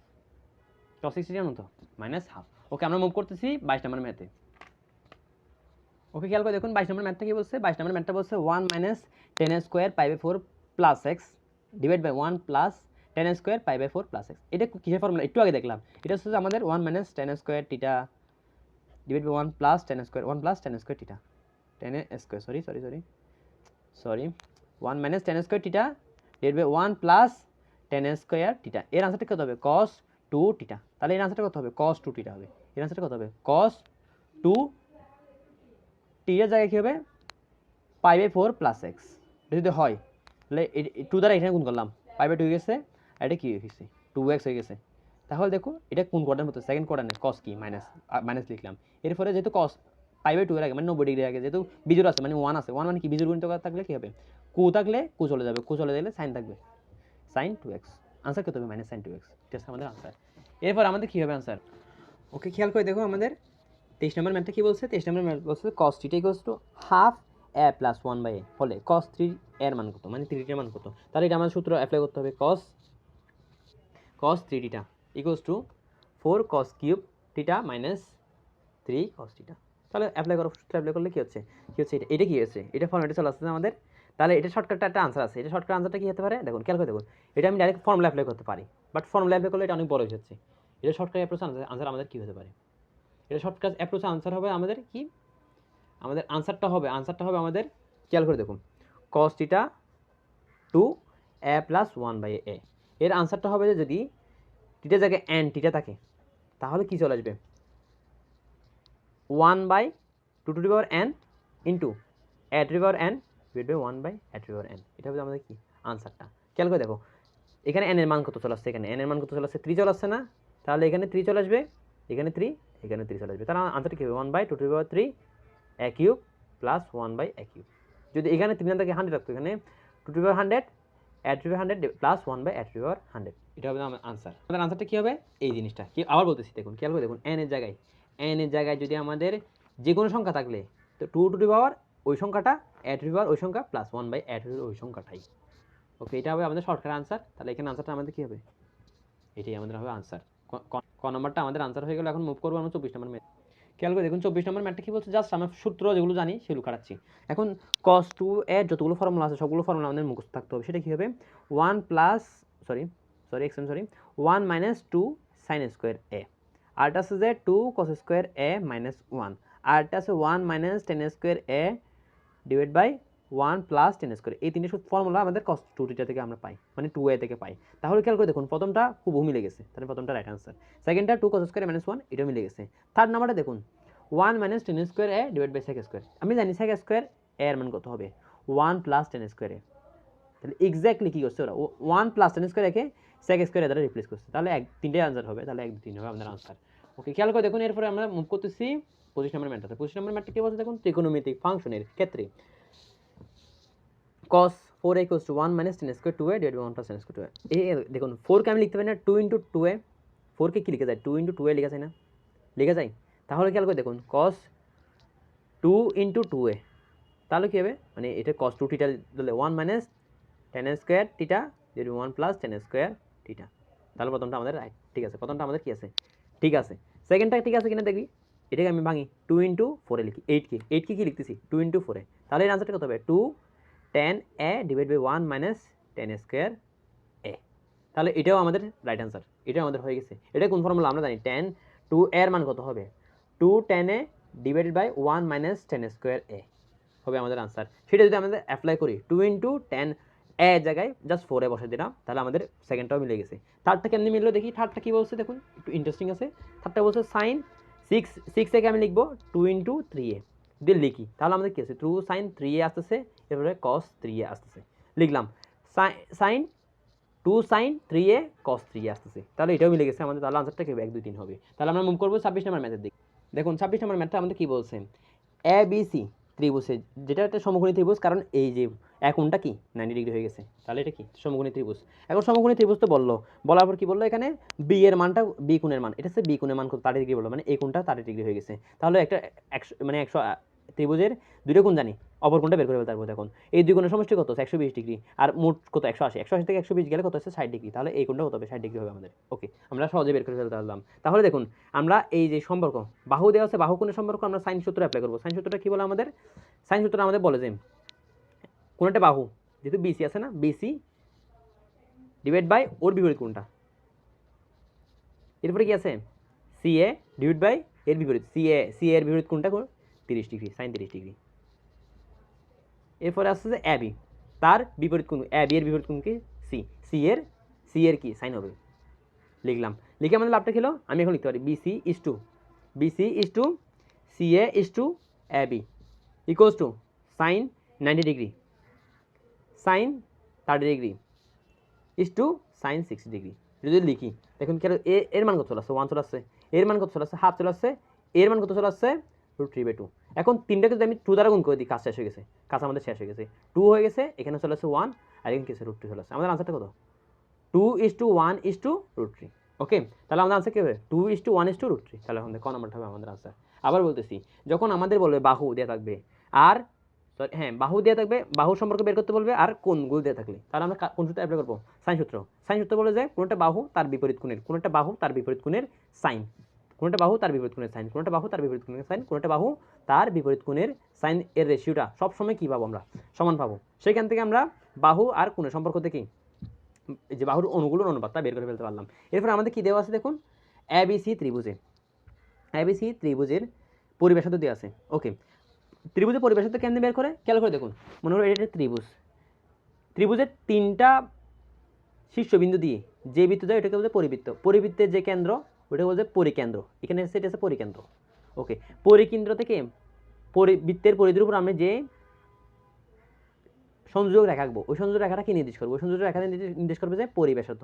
cos 60 ডিগ্রি মান কত মাইনাস হাফ। ওকে, আমরা মুভ করতেছি 22 নম্বর ম্যাথে। ওকে, খেয়াল করে দেখুন 22 নম্বর ম্যাথটা কি বলছে, 22 নম্বর ম্যাথটা বলছে 1 minus tan square pi by 4 plus x divide by 1 plus tan square pi by 4 plus x, এটা কিসের ফর্মুলা একটু আগে দেখলাম, এটা হচ্ছে আমাদের 1 minus tan square theta divide by 1 plus tan square, 1 plus tan square theta, tan square sorry 1 minus tan square theta divide by 1 plus tan square theta, এর আনসারটা কত হবে cos 2 টিটা, তাহলে এর আনসারটা কত হবে cos 2 টিটা হবে, এর আনসারটা কত হবে cos 2 টি এর জায়গায় কী হবে পাই বাই 4 প্লাস এক্স, যদি হয় তাহলে 2 দ্বারা এখানে গুণ করলাম, পাই বাই 2 হয়ে গেছে, আর এটা কী হয়ে গেছে 2x হয়ে গেছে, তাহলে দেখো এটা কোন কোয়ার্টার মতো সেকেন্ড কোয়ার্টার cos কি মাইনাস লিখলাম, এরপরে যেহেতু cos পাই বাই 2 এর আগে মানে 90 ডিগ্রি আগে যেহেতু বিজোড় আছে মানে 1 আছে, 1 মানে কি বিজোড় গুণিত থাকলে কী হবে কু থাকলে কু চলে যাবে, কু চলে গেলে সাইন থাকবে সাইন 2x, আনসার কত হবে মাইনাস সাইন 2x, এটা হচ্ছে আমাদের আনসার। এরপর আমাদের কী হবে আনসার, ওকে খেয়াল করে দেখো আমাদের 23 নম্বর ম্যাথটা কী বলছে, 23 নম্বর ম্যাথ বলছে cos theta equals to half A plus 1 by A হলে cos 3 এর মান কত, মানে 3 এর মান কত, তাহলে এটা আমাদের সূত্র অ্যাপ্লাই করতে হবে, cos 3 theta equals two 4 cos cube theta minus 3 cos theta, তাহলে অ্যাপ্লাই করলে কী হচ্ছে এটা কী হচ্ছে, এটা ফর্মেটে চলে আসছে আমাদের, তাহলে এটা শর্টকাটটা একটা আনসার আছে, এটা শর্টকাট আনসারটা কী হতে পারে দেখুন, খেয়াল করে দেখুন, এটা আমি ডাইরেক্ট ফর্মুলা অ্যাপ্লাই করতে পারি, বাট ফর্মুলা অ্যাপ্লাই করলে এটা অনেক বড় হয়ে যাচ্ছে, এটা শর্টকাট অ্যাপ্রোচ আনসার আমাদের কী হতে পারে, এটা শর্টকাট অ্যাপ্রোচ আনসার হবে আমাদের কি, আমাদের আনসারটা হবে আমাদের, খেয়াল করে দেখুন cos theta 2 a plus 1 by A, এর আনসারটা হবে যে যদি থিটার জায়গায় n থিটা থাকে তাহলে কি চলে আসবে 1 by 2 to the power n into a to the power n divide by 1 by a to the power n, এটা হবে আমাদের কি আনসারটা। খেয়াল করে দেখো এখানে n এর মান কত চলে আসছে, এখানে n এর মান কত চলে আসছে 3 চলে আসছে না, তাহলে এখানে 3 চলে আসবে, এখানে 3 এখানে 3 চলে আসবে, তাহলে আনসারটা কি হবে 1 by 2 to the power 3 a cube plus 1 by a cube, যদি এখানে 3 না থাকে 100 রাখতো, এখানে 2 to the power 100 a to the power 100 প্লাস 1 by a to the power 100, এটা হবে আমার আনসার। আমাদের আনসারটা কী হবে এই জিনিসটা কি আবার বলতেছি দেখুন, খেয়াল করে দেখুন n এর জায়গায় যদি আমাদের যে কোনো সংখ্যা থাকলে তো 2 টু দি পাওয়ার ওই সংখ্যাটা a টু দি পাওয়ার ওই সংখ্যা plus 1 by a to the power ওই সংখ্যাটাই, ওকে এটা হবে আমাদের শর্টকাট আনসার। তাহলে এখানে আনসারটা আমাদের কী হবে, এটাই আমাদের হবে আনসার, ক নম্বরটা আমাদের আনসার হয়ে গেল। এখন মুভ করবো আমরা 24 নম্বর ম্যাথ। খেয়াল করে দেখুন 24 নম্বর ম্যাথটা কী বলছে, জাস্ট আমরা সূত্র যেগুলো জানি সেগুলো কাটাচ্ছি। এখন cos 2 এর যতগুলো ফর্মুলা আছে সবগুলো ফর্মুলা আমাদের মুখস্থ থাকতে হবে, সেটা কী হবে 1 plus sorry 1 minus 2 sine square A, আরটা আছে যে 2 cos স্কোয়ার এ মাইনাস 1, আরটা আছে 1 minus tan square A divide by 1 plus tan square, এই তিনটে ফর্মুলা আমাদের cos 2 থিটা থেকে আমরা পাই, মানে 2a থেকে পাই। তাহলে খেয়াল করে দেখুন প্রথমটা খুব মিলে গেছে, তাহলে প্রথমটা রাইট আনসার, সেকেন্ডটা 2 cos স্কোয়ার মাইনাস 1 এটাও মিলে গেছে, থার্ড নাম্বারটা দেখুন 1 minus tan square A divide by sec square, আমি জানি সেক স্কোয়ার এর মান কত হবে 1 প্লাস টেন স্কোয়ার এ, তাহলে এক্স্যাক্টলি কী করছে ওরা 1 প্লাস টেন স্কোয়ার একে সেক স্কোয়ার দ্বারা রিপ্লেস করছে, তাহলে তিনটে আনসার হবে, তাহলে 1 2 3 হবে আমাদের আনসার। ওকে খেয়াল করে দেখুন এরপরে আমরা মুভ করতেছি 25 নম্বর ম্যাথ আছে। 25 নম্বর ম্যাথটা কি বলছে দেখুন, ত্রিকোণমিতিক ফাংশনের ক্ষেত্রে cos 4a equals to 1 minus tan square 2a divided by 1 plus tan square 2a। এই দেখুন 4 কে আমি লিখতে পারি না 2 into 2a, 4 কে কি লিখে যায় 2 into 2a লেখা যায় না, লেখা যায়। তাহলে খেয়াল করে দেখুন cos 2 into 2a, তাহলে কি হবে মানে এটা cos 2 থিটা দিলে 1 minus tan square theta divided by 1 plus tan square theta. তাহলে প্রথমটা আমাদের রাইট, ঠিক আছে, প্রথমটা আমাদের কি আছে ঠিক আছে। সেকেন্ডটা ঠিক আছে কিনা দেখবি, এটাকে আমি ভাঙি 2 into 4 এ লিখি, 8 কে কি লিখতেছি 2 into 4 এ, তাহলে এর আনসারটা কত হবে 2 tan a divided by 1 minus tan square a। তাহলে এটাও আমাদের রাইট আনসার, এটাও আমাদের হয়ে গেছে। এটা কোন ফর্মুলা আমরা জানি, tan 2 এর মান কত হবে 2 tan a divided by 1 minus tan square a হবে আমাদের আনসার। সেটা যদি আমাদের অ্যাপ্লাই করি 2 into tan a জায়গায় জাস্ট 4 এ বসে দিলাম, তাহলে আমাদের সেকেন্ডটাও মিলে গেছে। থার্ডটা কেমনি মিললো দেখি, থার্ডটা কি বলছে দেখুন, একটু ইন্টারেস্টিং আছে। থার্ডটা বলছে sin 6 থেকে আমি লিখবো 2 into 3a দিয়ে লিখি, তাহলে আমাদের কি আছে 2 sin 3a আসতেছে, এরপরে cos 3a আসতেছে, লিখলাম sin 2 sin 3a cos 3a আসতেছে, তাহলে এটাও মিলে গেছে আমাদের। তাহলে আনসারটা কি হবে 1 2 3 হবে। তাহলে আমরা মুভ করবো 26 নম্বর ম্যাথের দিকে। দেখুন 26 নম্বর ম্যাথটা আমাদের কি বলছে, এ বি সি ত্রিভুজে, যেটা একটা সমকোণী ত্রিভুজ, কারণ এই যে কোণটা কি 90 ডিগ্রি হয়ে গেছে, তাহলে এটা কি সমকোণী ত্রিভুজ। এখন সমকোণী ত্রিভুজ তো বললো, বলার পর কি বললো এখানে বি এর মানটা, বি কোণের মান, এটা হচ্ছে বি কোণের মান 30 ডিগ্রি বললো, মানে এই কোণটা 30 ডিগ্রি হয়ে গেছে। তাহলে একটা 100 মানে 100 ত্রিভুজের দুটো কোণ জানি, অপর কোণটা বের করে ফেলতে পারবো। দেখুন এই দুই কোণের সমষ্টি কত 120 ডিগ্রি, আর মোট কত 180, 180 থেকে 120 গেলে কত হচ্ছে 60 ডিগ্রি, তাহলে এই কোণটা কত হবে 60 ডিগ্রি হবে আমাদের। ওকে, আমরা সহজে বের করে ফেলতে পারলাম। তাহলে দেখুন আমরা এই যে সম্পর্ক বাহু দেওয়া আছে, বাহু কোণের সম্পর্ক আমরা সাইন সূত্র অ্যাপ্লাই করবো। সাইন সূত্রটা কি বলে আমাদের, সাইন সূত্র আমাদের বলে যে কোন একটা বাহু, যেহেতু বিসি আছে না, বিসি ডিভাইড বাই ওর বিপরীত কোণটা, এরপরে কি আছে সিএ ডিভাইড বাই এর বিপরীত, সিএ এর বিপরীত কোণটা 30 ডিগ্রি, সাইন 30 ডিগ্রি। এরপরে আসছে যে এবি, তার বিপরীত কোণ, এবি এর বিপরীত কোণ কি সি এর কি সাইন হবে, লিখলাম। লিখে আমাদের লাভটা খেলো, আমি এখন লিখতে পারি b c is to c a is to a b equals to sine 90 degree sine 30 degree is to sine 60 degree. যদি লিখি দেখুন কেন এর মান কত চলে আসছে 1 চলে আসছে, এর মান কত চলে আসছে হাফ চলে আসছে, এর মান কত চলে আসছে √3/2। এখন তিনটাকে যদি আমি 2 দ্বারা গুণ করে দিই, কাজ শেষ হয়ে গেছে, কাজ আমাদের শেষ হয়ে গেছে, 2 হয়ে গেছে, এখানে চলে আসছে 1, আর এখানে কি আছে √3 চলে আসছে। আমাদের আনসারটা কত 2:1:√3। ওকে, তাহলে আমাদের আনসার কি হবে 2:1:√3। তাহলে আমাদের ক নাম্বারটা হবে আমাদের আনসার। আবার বলতেছি, যখন আমাদের বলবে বাহু দেওয়া থাকবে আর হ্যাঁ বাহু দেওয়া থাকবে, বাহু সম্পর্কে বের করতে বলবে আর কোণগুলো দেওয়া থাকলে, তাহলে আমরা কোন সূত্র অ্যাপ্লাই করবো, সাইন সূত্র। সাইন সূত্র বলে যে কোনটা বাহু তার বিপরীত কোণের, কোনটা বাহু তার বিপরীত কোণের সাইন, কোনটা বাহু তার বিপরীত কোণের সাইন, কোনটা বাহু তার বিপরীত কোণের সাইন, কোনটা বাহু তার বিপরীত কোণের সাইন, এর রেশিওটা সবসময় কী পাবো আমরা সমান পাবো। সেখান থেকে আমরা বাহু আর কোণের সম্পর্ক থেকে যে বাহুর অনুগুলোর অনুপাতটা বের করে ফেলতে পারলাম। এরপর আমাদের কি দেওয়া আছে দেখুন, এবিসি ত্রিভুজের পরিবেশাত দেওয়া আছে। ওকে, ত্রিভুজের পরিবেশাত কেমনে বের করে খেয়াল করে দেখুন, মনে করো এটা ত্রিভুজের 3টা শীর্ষবিন্দু দিয়ে যে বৃত্ত দেয় এটাকে বলছে পরিবৃত্ত, পরিবৃত্তের যে কেন্দ্র ওটা বলছে পরিকেন্দ্র, এখানে এসে এটা আছে পরিকেন্দ্র। ওকে, পরিকেন্দ্র থেকে বৃত্তের পরিধির উপর আমরা যে সংযোগ রেখা আঁকবো, ওই সংযোগ রেখাটা কি নির্দেশ করবে, ওই সংযোগ রেখাটা নির্দেশ করবে যে পরিবেশাত।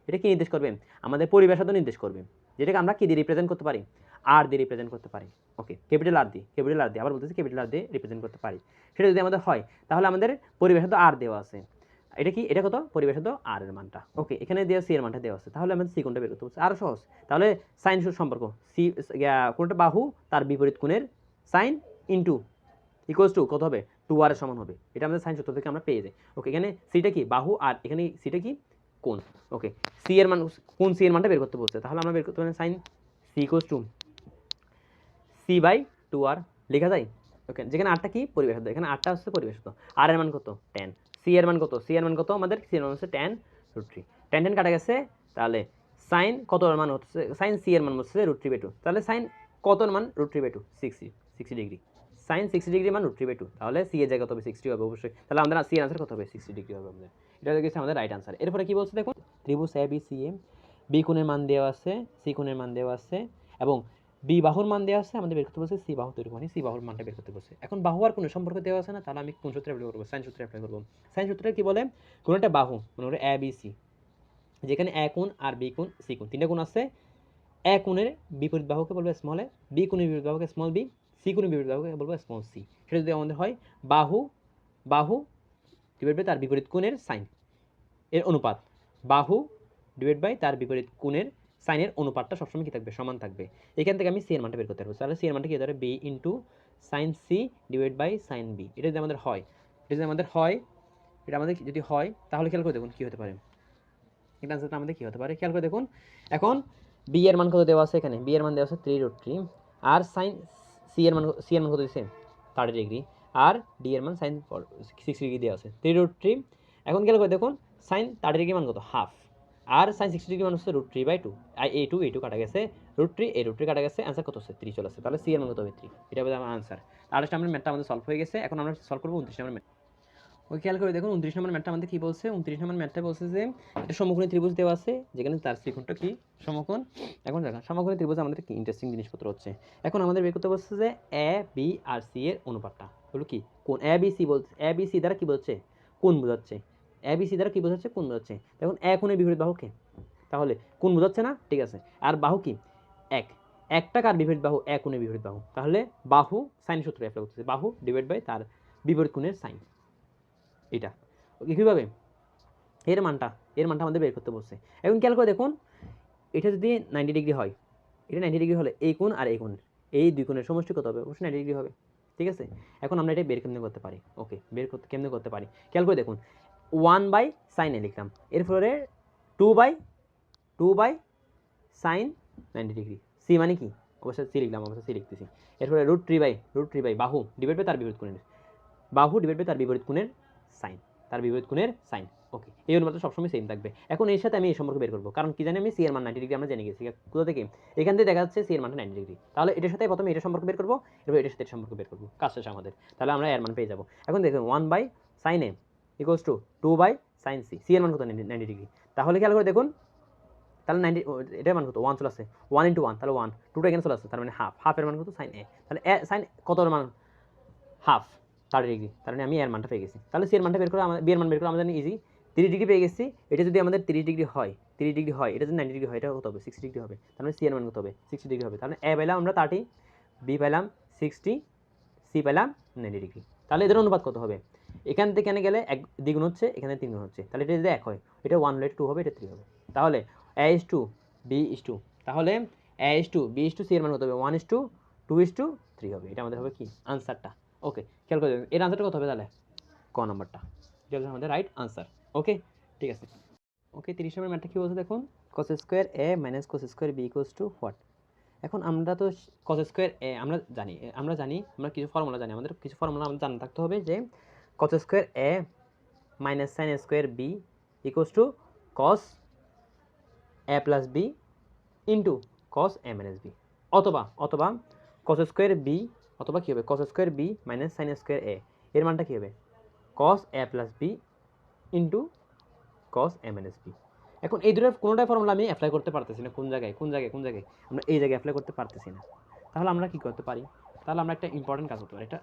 এটা কি নির্দেশ করবে আমাদের পরিবেশাত নির্দেশ করবে, যেটাকে আমরা কি দিয়ে রিপ্রেজেন্ট করতে পারি, আর দিয়ে রিপ্রেজেন্ট করতে পারি। ওকে, ক্যাপিটাল আর দিয়ে আবার বলতেছি ক্যাপিটাল আর দিয়ে রিপ্রেজেন্ট করতে পারি। সেটা যদি আমাদের হয় তাহলে আমাদের পরিবেশাত আর দেওয়া আছে, এটা কি এটা কত পরিবেশাত আর এর মানটা। ওকে, এখানে দেওয়া সি এর মানটা দেওয়া আছে, তাহলে আমাদের সি কোণটা বের করতে হচ্ছে, আরও সহজ। তাহলে সাইন সম্পর্ক সি কোণটা বাহু তার বিপরীত কোণের সাইন ইন্টু ইকুয়ালস টু কত হবে 2r এর সমান হবে, এটা আমাদের সাইন সূত্র থেকে আমরা পেয়ে যাই। ওকে, এখানে সিটা কি বাহু আর এখানে সিটা কি কোণ। ওকে, সি এর মান কোণ, সি এর মানটা বের করতে বলছে, তাহলে আমরা বের করতে পারি sign C equals two c/2r লেখা যায়। ওকে, যেখানে আরটা কি পরিবেশাত, এখানে আরটা হচ্ছে পরিবেশাত, আর এর মান কত tan, সি এর মান কত আমাদের সি এর মান হচ্ছে tan √3, tan কাটা গেছে, তাহলে সাইন কত এর মান হচ্ছে সাইন সি এর মান হচ্ছে √3/2, তাহলে সাইন কত এর মান √3/2 60 ডিগ্রি, সাইন 60 ডিগ্রি মান √3/2, তাহলে সি এর জায়গা কত হবে 60 হবে অবশ্যই, তাহলে আমাদের সি এর আনসার কত হবে 60 ডিগ্রি হবে আমাদের, এটা হয়ে গেছে আমাদের রাইট আনসার। এরপরে কি বলছে দেখুন, ত্রিভুজ এ বি সি এ, বি কোণের মান দেওয়া আছে, সি কোণের মান দেওয়া আছে এবং বি বাহুর মান দেওয়া আছে, আমাদের বের করতে বলছে সি বাহু তৈরি মানে সি বাহুর মানটা বের করতে বলছে। এখন বাহু আর কোণের সম্পর্ক দেওয়া আছে না, তাহলে আমি কোন সূত্রে অ্যাপ্লাই করবো, সাইন সূত্রে অ্যাপ্লাই করবো। সাইন সূত্রে কি বলে, কোন একটা বাহু মনে করো এ বি সি, যেখানে এ কোণ আর বি কোণ সি কোণ, তিনটা কোণ আছে, এ কোণের বিপরীত বাহুকে বলবে স্মল এ, বি কোণের বিপরীত বাহুকে স্মল বি, সি কোণের বিপরীত বাহুকে বলবো স্মল সি। সেটা যদি আমাদের হয় বাহু বাহু ডিভাইড বাই তার বিপরীত কোণের সাইন এর অনুপাত, বাহু ডিভাইড বাই তার বিপরীত কোণের সাইনের অনুপাতটা সবসময় কি থাকবে, সমান থাকবে। এখান থেকে আমি সি এর মানটা বের করতে পারবো। তাহলে সি এর মানটা কি হতে পারে, b into sine c divide by sine b. এটা যদি আমাদের হয়, এটা আমাদের যদি হয় তাহলে খেয়াল করে দেখুন কী হতে পারে, এটা আনসারটা আমাদের কী হতে পারে খেয়াল করে দেখুন। এখন বি এর মান কত দেওয়া আছে, এখানে বি এর মান দেওয়া আছে 3√3, আর সাইন সি এর মান কত দিচ্ছে 30 ডিগ্রি, আর ডি এর মান সাইন 60 ডিগ্রি দেওয়া আছে 3√3। এখন খেয়াল করে দেখুন সাইন 30 ডিগ্রি মান কত, হাফ, আর সাইন 60 ডিগ্রি মান হচ্ছে √3/2, আর এই টু কাটা গেছে, √3 কাটা গেছে, অ্যান্সার কত হচ্ছে 3 চলে আসছে। তাহলে সি এর মান কত হবে 3, এটা হবে আমার আনসার। 28 নম্বর ম্যাথটা আমাদের সলভ হয়ে গেছে। এখন আমরা সলভ করবো 29 নম্বর ম্যাথ। ওই খেয়াল করে দেখুন 29 নম্বর ম্যাথটা আমাদের কী বলছে, 29 নম্বর ম্যাথটা বলছে যে একটা সমকোণী ত্রিভুজ দেওয়া আছে, যেখানে তার ত্রিকোণটা কি সমকোণ। এখন দেখেন সমকোণী ত্রিভুজে আমাদের কি ইন্টারেস্টিং জিনিসপত্র হচ্ছে। এখন আমাদের বের করতে বলছে যে এ বি আর সি এর অনুপাতটা হলো কি, কোণ এ বি সি বলছে, এ বি সি দ্বারা কি বোঝাচ্ছে, কোণ বোঝাচ্ছে, এ বি সি দ্বারা কি বোঝাচ্ছে, কোণ বোঝাচ্ছে। দেখুন এ কোণের বিপরীত বাহু কে, তাহলে কোণ বোঝাচ্ছে না, ঠিক আছে। আর বাহু কি একটা কার বিপরীত বাহু, এ কোণের বিপরীত বাহু, তাহলে বাহু সাইন সূত্র অ্যাপ্লাই করতেছে, বাহু ডিভাইড বাই তার বিপরীত কোণের সাইন। এটা কীভাবে, এর মানটা আমাদের বের করতে বলছে। এখন খেয়াল করে দেখুন এটা যদি 90 ডিগ্রি হয়, এটা 90 ডিগ্রি হলে এই কোণ আর এই কোণ, এই দুই কোণের সমষ্টি কত হবে, অবশ্যই 90 ডিগ্রি হবে, ঠিক আছে। এখন আমরা এটা বের কেমনে করতে পারি, ওকে বের করতে কেমনে করতে পারি খেয়াল করে দেখুন, 1/sin এ লিখলাম, এরপরে 2/sin 90 ডিগ্রি, সি মানে কি অবশ্যই সি লিখলাম, অবশ্যই সি লিখতেছি। এরপরে √3/√3 বাহু ডিভাইড বাই তার বিপরীত কোণের, বাহু ডিভাইড বাই তার বিপরীত কোণের সাইন, তার বিপরীত কোণের সাইন, ওকে। এই অনুপাত সবসময় সেম থাকবে। এখন এর সাথে আমি এই সম্পর্ক বের করবো, কারণ কি জানি আমি সি এর মান 90 ডিগ্রি আমরা জেনে গেছি, কোথা থেকে, এখান থেকে দেখা যাচ্ছে সি এর মানটা 90 ডিগ্রি। তাহলে এটার সাথে প্রথমে এটা সম্পর্ক বের করবো, এরপর এটার সাথে সম্পর্ক বের করবো, কাজ শেষ আমাদের। তাহলে আমরা এর মান পেয়ে যাবো। এখন দেখুন 1/sin a equals to 2/sin c, c এর মান কত 90 ডিগ্রি। তাহলে খেয়াল করে দেখুন, তাহলে 90 এটার মান কত 1 চলে আসছে, 1 × 1 তাহলে 1, 2টা এখানে চলে আসছে, তার মানে হাফের মান কত সাইন a, তাহলে সাইন কত মান হাফ 30 ডিগ্রি, তার মানে আমি এর মানটা পেয়ে গেছি। তাহলে সি এর মানটা বের করে আমাদের, বি এর মান বের করে আমাদের ইজি, 30 ডিগ্রি পেয়ে গেছি। এটা যদি আমাদের 30 ডিগ্রি হয়, এটা যদি 90 ডিগ্রি হয়, এটা কত হবে 60 ডিগ্রি হবে, তার মানে সি এর মান কত হবে 60 ডিগ্রি হবে। তাহলে এ পেলাম আমরা 30, বি পেলাম 60, সি পেলাম 90 ডিগ্রি। তাহলে এদের অনুপাত কত হবে, এখান থেকে এখানে গেলে এক দ্বিগুণ হচ্ছে, এখানে 3 গুণ হচ্ছে, তাহলে এটা যদি 1 হয়, এটা 1 হলে 2 হবে, এটা 3 হবে। তাহলে a:2 b:2, তাহলে a:2 b:2 সি এর মান কত হবে 1:2:3 হবে। এটা আমাদের হবে কি আনসারটা, ওকে। খেয়াল করে এর আনসারটা কত হবে তাহলে, ক নাম্বারটা, এটা হচ্ছে আমাদের রাইট আনসার, ওকে ঠিক আছে। ওকে 30 নম্বর ম্যাথটা কি বলছে দেখুন, cos square a minus cos square b equals to what. এখন আমরা তো cos স্কয়ার a আমরা জানি আমরা কিছু ফর্মুলা জানি, আমাদের কিছু ফর্মুলা আমাদের জানা থাকতে হবে, যে cos square a minus sin square b equals to cos a plus b into cos a minus b, অথবা cos স্কয়ার b, অথবা কী হবে cos square b minus sin square a, এর মানটা কী হবে cos a plus b into cos a minus b। এখন এই দুটোর কোনোটাই ফর্মুলা আমি অ্যাপ্লাই করতে পারতেছি না, কোন জায়গায় আমরা এই জায়গায় অ্যাপ্লাই করতে পারতেছি না। তাহলে আমরা কী করতে পারি, তাহলে আমরা একটা ইম্পর্টেন্ট কাজ করতে পারি, একটা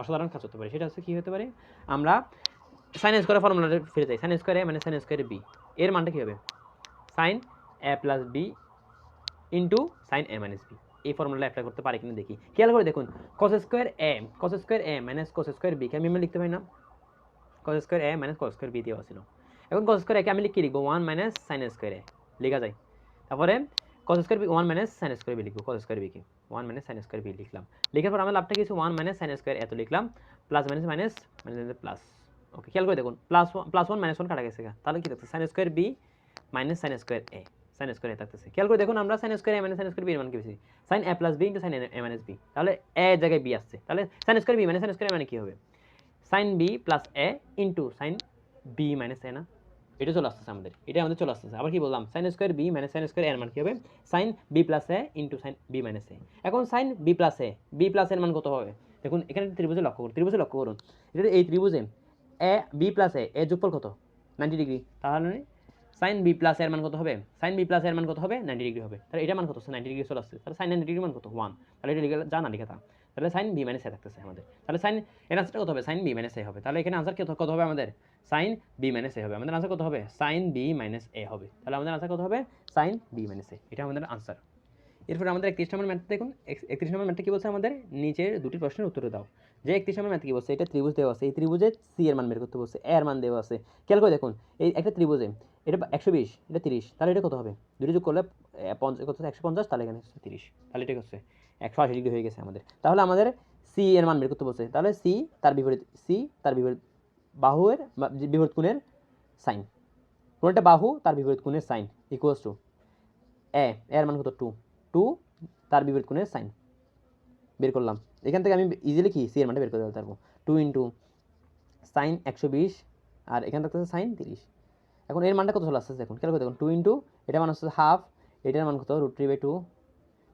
অসাধারণ কাজ করতে পারি, সেটা হচ্ছে কী হতে পারে, আমরা সাইন স্কয়ারের ফর্মুলাটা ফিরে যাই, sin স্কয়ার a মানে sin স্কয়ার b, এর মানটা কী হবে sin a plus b into sin a minus b। এই ফর্মুলা অ্যাপ্লাই করতে পারি কিনা দেখি, খেয়াল করে দেখুন cos square a minus cos square b কে আমি লিখতে পারি না, cos square a minus cos square b দেওয়া ছিল। এখন cos স্কয়ার a কে আমি কি লিখবো 1 মাইনাস sin স্কয়ার a লেখা যায়, তারপরে cos square b 1 minus sin square b লিখবো, cos স্কয়ার b কে 1 মাইনাস sin স্কয়ার b লিখলাম, লেখার পর আমরা লাভটা কিছু 1 মাইনাস sin স্কয়ার এত লিখলাম, প্লাস মাইনাস মাইনাস প্লাস, ওকে। খেয়াল করে দেখুন প্লাস 1 মাইনাস 1 কাটা গেছে, তাহলে কি থাকছে sin square b minus sin square a, sin square a থাকতেছে। খেয়াল করে দেখুন আমরা sin square a minus sin square b এর মান কি পেয়েছি, sin a plus b into sin a minus b, তাহলে a এর জায়গায় b আসছে, তাহলে sin square b minus sin square a মানে কি হবে sin b plus a into sin b minus a, না এটা চলে আসতেছে আমাদের, এটা আমাদের চলে আসতেছে। আবার কি বললাম sin square b minus sin square a এর মান কি হবে sin b plus a into sin b minus a। এখন sin b প্লাস a এর মান কত হবে, দেখুন এখানে ত্রিভুজে লক্ষ্য করুন, এটা এই ত্রিভুজে a b প্লাস a এর যোগফল কত 90 ডিগ্রি, তাহলে sin b প্লাস এর মান কত হবে, sin b প্লাস এর মান কত হবে 90 ডিগ্রি হবে, তাহলে এটা মান কত 90 ডিগ্রি চলে আসছে, তাহলে sin 90 ডিগ্রি মান কত 1, তাহলে এটা লিখে জানা লিখা থাক, তাহলে sin b মাইনাস a থাকতেছে আমাদের, তাহলে sin এর আনসারটা কত হবে sin b মাইনাস a হবে, তাহলে এখানে আনসার কত হবে আমাদের sin b মাইনাস a হবে, আমাদের আনসার কত হবে sin b মাইনাস a হবে, তাহলে আমাদের আনসার কত হবে sin b মাইনাস a, এটা আমাদের আনসার। এরপর আমাদের 31 নম্বর ম্যাথ দেখুন। 31 নম্বর ম্যাথটা কি বলছে আমাদের, নিচের দুটি প্রশ্নের উত্তর দাও। যে 31 নম্বর ম্যাথ কি বলছে, এটা ত্রিভুজ দেওয়া আছে, এই ত্রিভুজের সি এর মান বের করতে বলছে, এর মান দেওয়া আছে। খেয়াল করে দেখুন, এই একটা ত্রিভুজে এটা 120, এটা 30, তাহলে এটা কত হবে, দুটো যোগ করলে কত 150, তাহলে এখানে 30, তাহলে এটা হচ্ছে 180 ডিগ্রি হয়ে গেছে আমাদের। তাহলে আমাদের সি এর মান বের করতে বলছে, তাহলে সি তার বিপরীত বাহুর বিপরীত কোণের সাইন, কোনটা বাহু তার বিপরীত কোণের সাইন ইকুয়ালস টু এর মান কত 2 তার বিপরীত কোণের সাইন বের করলাম। এখান থেকে আমি ইজিলি কি সি এর মানটা বের করে দিতে পারবো, 2 ইন্টু সাইন 120 আর এখানে থাকতেছে সাইন 30। এখন এর মানটা কত চলে আসছে দেখুন, খেয়াল করে দেখুন, 2 ইন্টু এটা মান হচ্ছে হাফ, এটার মান কত √3/2,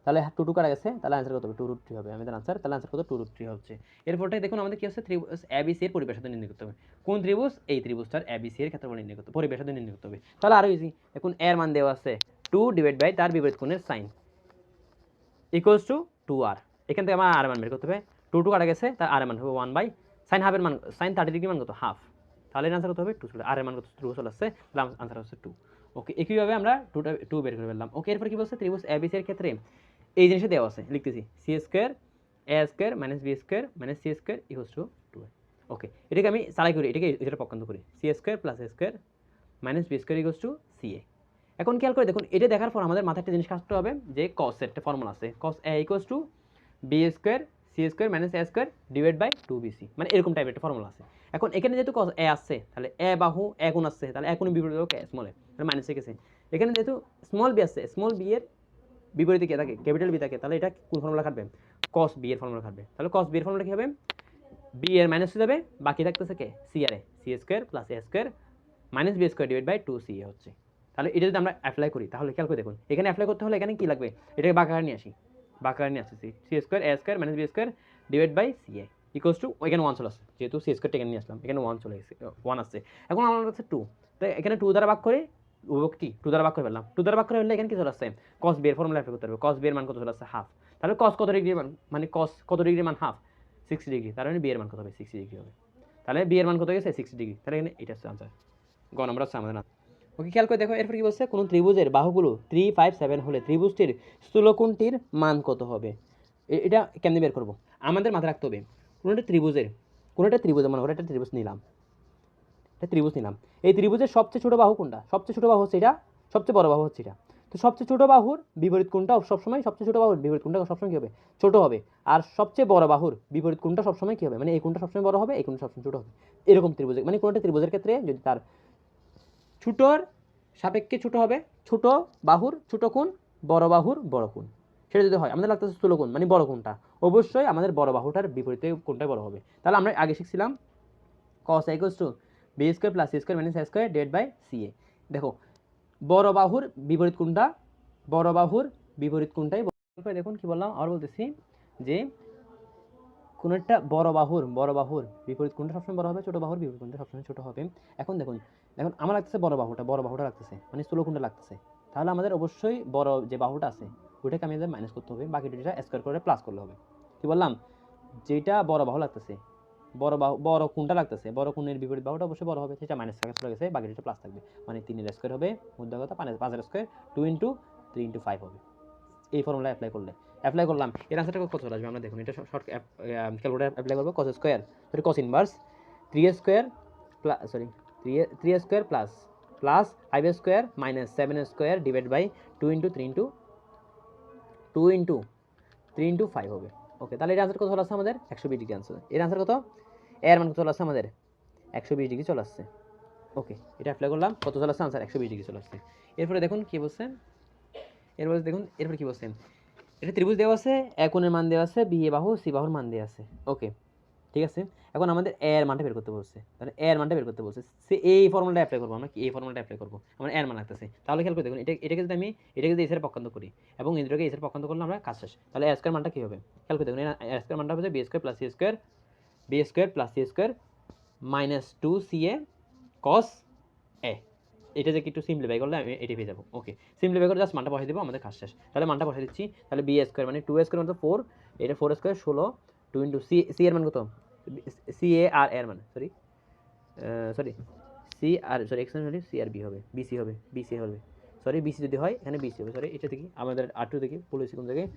তাহলে 2 কাটা গেছে, তাহলে আনসার কত হবে 2√3 হবে আমাদের আনসার। তাহলে আনসার কত 2√3 হচ্ছে। এরপরটাই দেখুন আমাদের কি হচ্ছে, ত্রিভুজ এবিসি এর পরিবেশাদ নির্ণয় করতে হবে। কোন ত্রিভুজ, এই ত্রিভুজটার এবিসি এর ক্ষেত্রফল নির্ণয় করতে, পরিবেশাদ নির্ণয় করতে হবে। তাহলে আরো ইজি, এখন এর মান দেওয়া আছে 2 ডিভাইড বাই তার বিপরীত কোণের সাইন ইকুয়ালস টু 2r। এখান থেকে আমার আর মান বের করতে হবে, 2 কাটা গেছে, তার আর মান হবে 1 বাই সাইন হাফের মান, সাইন 30 ডিগ্রি মান কত হাফ, তাহলে এর আনসার কত হবে 2 চলে, আর এর মান কত 2 চলে আসছে, তাহলে আনসার হচ্ছে 2। ওকে, একইভাবে আমরা 2 বের করে ফেললাম। ওকে, এরপর কি বলছে, ত্রিভুজ এবিসি এর ক্ষেত্রে এই জিনিসটা দেওয়া আছে, লিখতেছি C square A square minus B square minus C square equals to 2। Okay, এটাকে আমি চালাই করি, এটাকে এটা পক্ষান্ত করি, C square plus A square minus B square equals to C A. এখন খেয়াল করে দেখুন, এটা দেখার পর আমাদের মাথায় একটা জিনিস কাজতে হবে, যে কস এর একটা ফর্মুলা আছে, cos A equals to B square C square minus A square divide by 2bc, মানে এরকম টাইপের একটা ফর্মুলা আছে। এখন এখানে যেহেতু কস এ আসছে, তাহলে এ বাহু এ কোণ আসছে, তাহলে এ কোণ বিপরীত হবে স্মল এ, তাহলে মাইনাস গেছে। এখানে যেহেতু স্মল বি আসছে, স্মল বি এর বিপরীতে কে থাকে, ক্যাপিটাল বি থাকে, তাহলে এটা কোন ফর্মুলা খাটবে, কস বি এর ফর্মুলা খাটবে। তাহলে কস বি এর ফর্মুলা কি হবে, বি এর মাইনাস হয়ে যাবে, বাকি থাকতেছে কে সি আর A, C square plus A square minus B square divide by 2c A হচ্ছে। তাহলে এটা যদি আমরা অ্যাপ্লাই করি, তাহলে খেয়াল করে দেখুন, এখানে অ্যাপ্লাই করতে হলে এখানে কি লাগবে, এটাকে বাঁকা নিয়ে আসি, বাঁকা নিয়ে আসছি, c square A square minus B square divide by C a equals to, এখানে 1 চলে আসছে, যেহেতু সি স্কোয়ারটা এখানে নিয়ে আসলাম, এখানে 1 চলে এসেছে, 1 আসছে। এখন আমার কাছে 2, তো এখানে 2 দ্বারা ভাগ করে কি 2 দ্বারা ভাগ করে ফেললাম, 2 দ্বারা ভাগ করে ফেললে এখানে কি চলে আসছে, কস বি এর ফর্মুলা অ্যাপ্লাই করতে হবে, কস বি এর মান কত চলে আসছে হাফ, তাহলে কস কত ডিগ্রি মান, মানে কস কত ডিগ্রি মান হাফ 60 ডিগ্রি, তার মানে বি এর মান কত হবে 60 ডিগ্রি হবে, তাহলে বি এর মান কত গেছে 60 ডিগ্রি, তাহলে এখানে এটা হচ্ছে আনসার, গ নম্বর হচ্ছে আমাদের। ওকে, খেয়াল করে দেখো, এরপর কি বলছে, কোন ত্রিভুজের বাহুগুলো 3, 5, 7 হলে ত্রিভুজটির স্থূলকোণটির মান কত হবে। এটা কেমনে বের করব, আমাদের মাথায় রাখতে হবে, কোনো একটা ত্রিভুজের মনে করে একটা ত্রিভুজ নিলাম, এই ত্রিভুজের সবচেয়ে ছোট বাহু কোনটা, সবচেয়ে ছোট বাহু হচ্ছে এটা, সবচেয়ে বড় বাহু হচ্ছে এটা। তো সবচেয়ে ছোট বাহুর বিপরীত কোণটা সবসময়, সবচেয়ে ছোট বাহুর বিপরীত কোণটা সবসময় কি হবে, ছোট হবে। আর সবচেয়ে বড় বাহুর বিপরীত কোণটা সবসময় কি হবে, মানে এই কোণটা সবসময় বড় হবে, এই কোণটা সবসময় ছোট হবে। এরকম ত্রিভুজ, মানে কোনো একটা ত্রিভুজের ক্ষেত্রে যদি তার ছোটর সাপেক্ষে ছোট হবে, ছোট বাহুর ছোট কোণ, বড় বাহুর বড় কোণ, সেটা যদি হয় আমাদের লাগতেছে স্থূলকোণ, মানে বড় কোণটা, অবশ্যই আমাদের বড় বাহুটার বিপরীতে কোণটা বড় হবে। তাহলে আমরা আগে শিখছিলাম cos a equals to b square plus c square minus a square divide by ca। দেখো, বড় বাহুর বিপরীত কোণটা, বড় বাহুর বিপরীত কোণটাই দেখুন কি বললাম, আর বলতেছি যে কোন একটা বড় বাহুর বিপরীত কোণটা সবসময় বড় হবে, ছোট বাহুর বিপরীত কোণটা সবসময় ছোট হবে। এখন দেখুন, আমার লাগতেছে বড় বাহুটা লাগতেছে, মানে স্থূলকোণটা লাগতেছে, তাহলে আমাদের অবশ্যই বড় যে বাহুটা আছে ওইটাকে আমি মাইনাস করতে হবে, বাকি দুইটা স্কয়ার করে প্লাস করলে হবে। কি বললাম, যেটা বড় বাহু লাগতেছে, বড় কোণটা লাগতেছে, বড় কোণের বিপরীত বাহুটা অবশ্যই বড় হবে, সেটা মাইনাস থাকা চলে গেছে, বাকি দুটো প্লাস থাকবে, মানে 3 এর স্কয়ার হবে, মধ্যে কথা 5 এর স্কয়ার, 2 ইন্টু 3 ইন্টু 5 হবে। এই ফর্মুলা অ্যাপ্লাই করলাম, এর আনসারটা কত চলে আসবে আমরা দেখুন, এটা শর্ট ক্যালকুলেটর অ্যাপ্লাই করবো, cos square sorry cos inverse 3 square plus 3 square plus 5 square minus 7 square divide by 2 into 3 into 5 হবে। ওকে, তাহলে এর আনসার কত চলে আসছে আমাদের 120 ডিগ্রি আনসার। এর আনসার কত, এর মান কত চলে আসছে আমাদের 120 ডিগ্রি চলে আসছে। ওকে, এটা অ্যাপ্লাই করলাম, কত চলে আসছে আনসার 120 ডিগ্রি চলে আসছে। এরপরে দেখুন কি বলছে, এরপর কি বলছেন, এটা ত্রিভুজ দেওয়া আছে, এ কোণের মান দেওয়া আছে, বি এ বাহু সি বাহুর মান দেওয়া আছে। ওকে, ঠিক আছে, এখন আমাদের এর মানটা বের করতে বলছে, তাহলে এর মানটা বের করতে বলছে, সে এই ফর্মুলাটা অ্যাপ্লাই করবো আমরা, কি এই ফর্মুলাটা অ্যাপ্লাই করবো, আমার এর মান লাগতেছে। তাহলে খেয়াল করে দেখুন, এটাকে যদি আমি এটাকে যদি এসের পক্ষান্ত করি এবং ইন্দ্রকে এসের পক্ষান্ত করলে আমরা কাজ শেষ, তাহলে এর স্কয়ার মানটা কি হবে, খেয়াল করে দেখুন, এর স্কয়ার মানটা হবে b square plus c square minus 2ca cos a। এটা যে একটু সিম্পলিফাই করলে আমি এটি পেয়ে যাবো। ওকে, সিম্পলিফাই করে জাস্ট মানটা বসাই দেবো, আমাদের কাজ শেষ। তাহলে মানটা বসাই দিচ্ছি, তাহলে বি স্কয়ার মানে 2 স্কয়ার মানে 4, এটা 4 স্কয়ার 16, 2 ইন্টু সি এর মান কত, সি এ আর এর মান সরি সি আর সরি এক্স সি আর বি হবে, বিসি হবে সরি বিসি যদি হয় এখানে বিসি হবে, সরি এটা দেখি আমাদের R2 দেখি বলেছি কোন জায়গায়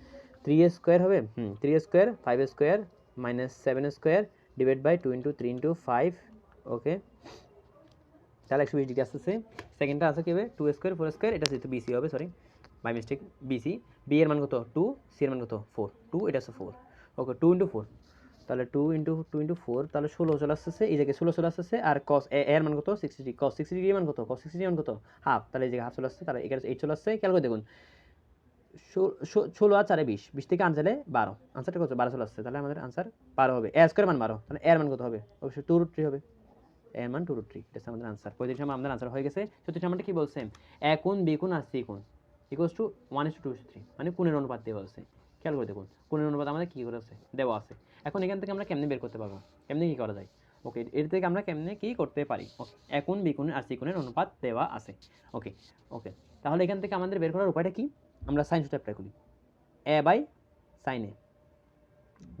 3a স্কোয়ার হবে 3a square 5a square minus 7a square divide by 2 into 3 into 5, okay তাহলে 120 ডিগ্রি আসতেছে। সেকেন্ডটা আছে কি হবে 2a স্কোয়ার 4a স্কোয়ার, এটা যেহেতু বিসি হবে, sorry by mistake b c, b এর মান কত 2, সি এর মান কত 4, 2 এটা আছে 4, ওকে 2 ইন্টু 4, তাহলে 2 ইন্টু 4 তাহলে 16 চলে আসতেছে, এই জায়গায় 16 চলে আসতেছে। আর cos a এর মান কত 60 ডিগ্রি, cos 60 ডিগ্রি মান কত, cos 60 ডিগ্রি মান কত হাফ, তাহলে এই জায়গায় হাফ চলে আসছে, তাহলে এখানে 8 চলে আসছে। খেয়াল করে দেখুন 16 আর 4 20, 20 থেকে আনসারে 12, আনসারটা কত 12 চলে আসছে, তাহলে আমাদের আনসার 12 হবে। a স্কয়ার মান 12, তাহলে এর মান কত হবে অবশ্যই 2√3 হবে, এর মান 2√3, এটা আমাদের আনসার। 35 নম্বর আমাদের আনসার হয়ে গেছে। 36 নম্বরটা কি বলছে, a কোণ b কোণ আর c কোণ ইকুয়ালস টু 1:2:3, মানে কোণের অনুপাত দেওয়া আছে। খেয়াল করে দেখুন কোণের অনুপাত আমাদের কি করে আছে দেওয়া আছে। এখন এখান থেকে আমরা কেমনে বের করতে পারবো, কেমনে কি করা যায়, ওকে এর থেকে আমরা কেমনে কি করতে পারি, ওকে a কোণ b কোণ আর c কোণের অনুপাত দেওয়া আছে, ওকে ওকে তাহলে এখান থেকে আমাদের বের করার উপায়টা কি, আমরা সাইন সূত্র অ্যাপ্লাই করি, a by sine a,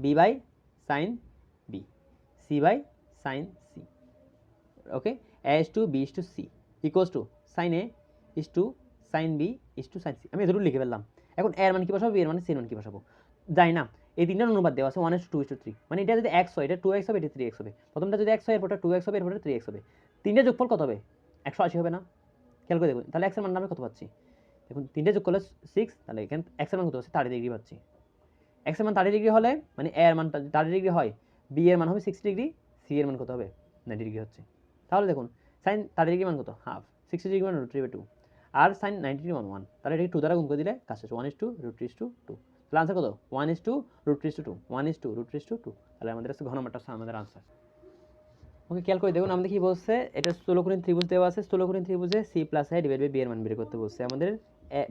b by sine b, c by sine c, okay a is to b is to c equals to sin a is to sin b is to sin c, আমি এতটুকু লিখে ফেললাম। এখন a এর মান কি বসাবো, b এর মান c এর মান কি বসাবো, যাই না এই তিনটার অনুপাত দেওয়া আছে 1:2:3, মানে এটা যদি x হয় এটা 2x হবে, এটা 3x হবে, প্রথমটা যদি x হয় এরপরটা 2x হবে, এরপরটা 3x হবে, তিনটা যোগফল কত হবে 180 হবে না, খেয়াল করে দেখুন তাহলে x এর মান আমরা কত পাচ্ছি, দেখুন তিনটা যোগ করলে 6, তাহলে এখানে x এর মান কত হচ্ছে 30 ডিগ্রি পাচ্ছি। x এর মান 30 ডিগ্রি হলে মানে a এর মান 30 ডিগ্রি হয়, b এর মান হবে 60 ডিগ্রি, c এর মান কত হবে 90 ডিগ্রি হচ্ছে। তাহলে দেখুন সাইন 30 ডিগ্রি মান কত হাফ, 60 ডিগ্রি মান √3/2, আর সাইন 90 ডিগ্রি মান 1, তাহলে এটাকে 2 দ্বারা গুণ করে দিলে কাজ শেষ, 1:2√3/2, তাহলে আনসার কত 1:2√3/2, 1:2√3/2, তাহলে আমাদের কাছে ঘন নাম্বারটা হচ্ছে আমাদের আনসার। ওকে খেয়াল করে দেখুন আমাদের কি বলছে, এটা স্থূলকোণীয় ত্রিভুজ দেওয়া আছে, স্থূলকোণীয় ত্রিভুজে c + a divide by b এর মান বের করতে বলছে আমাদের,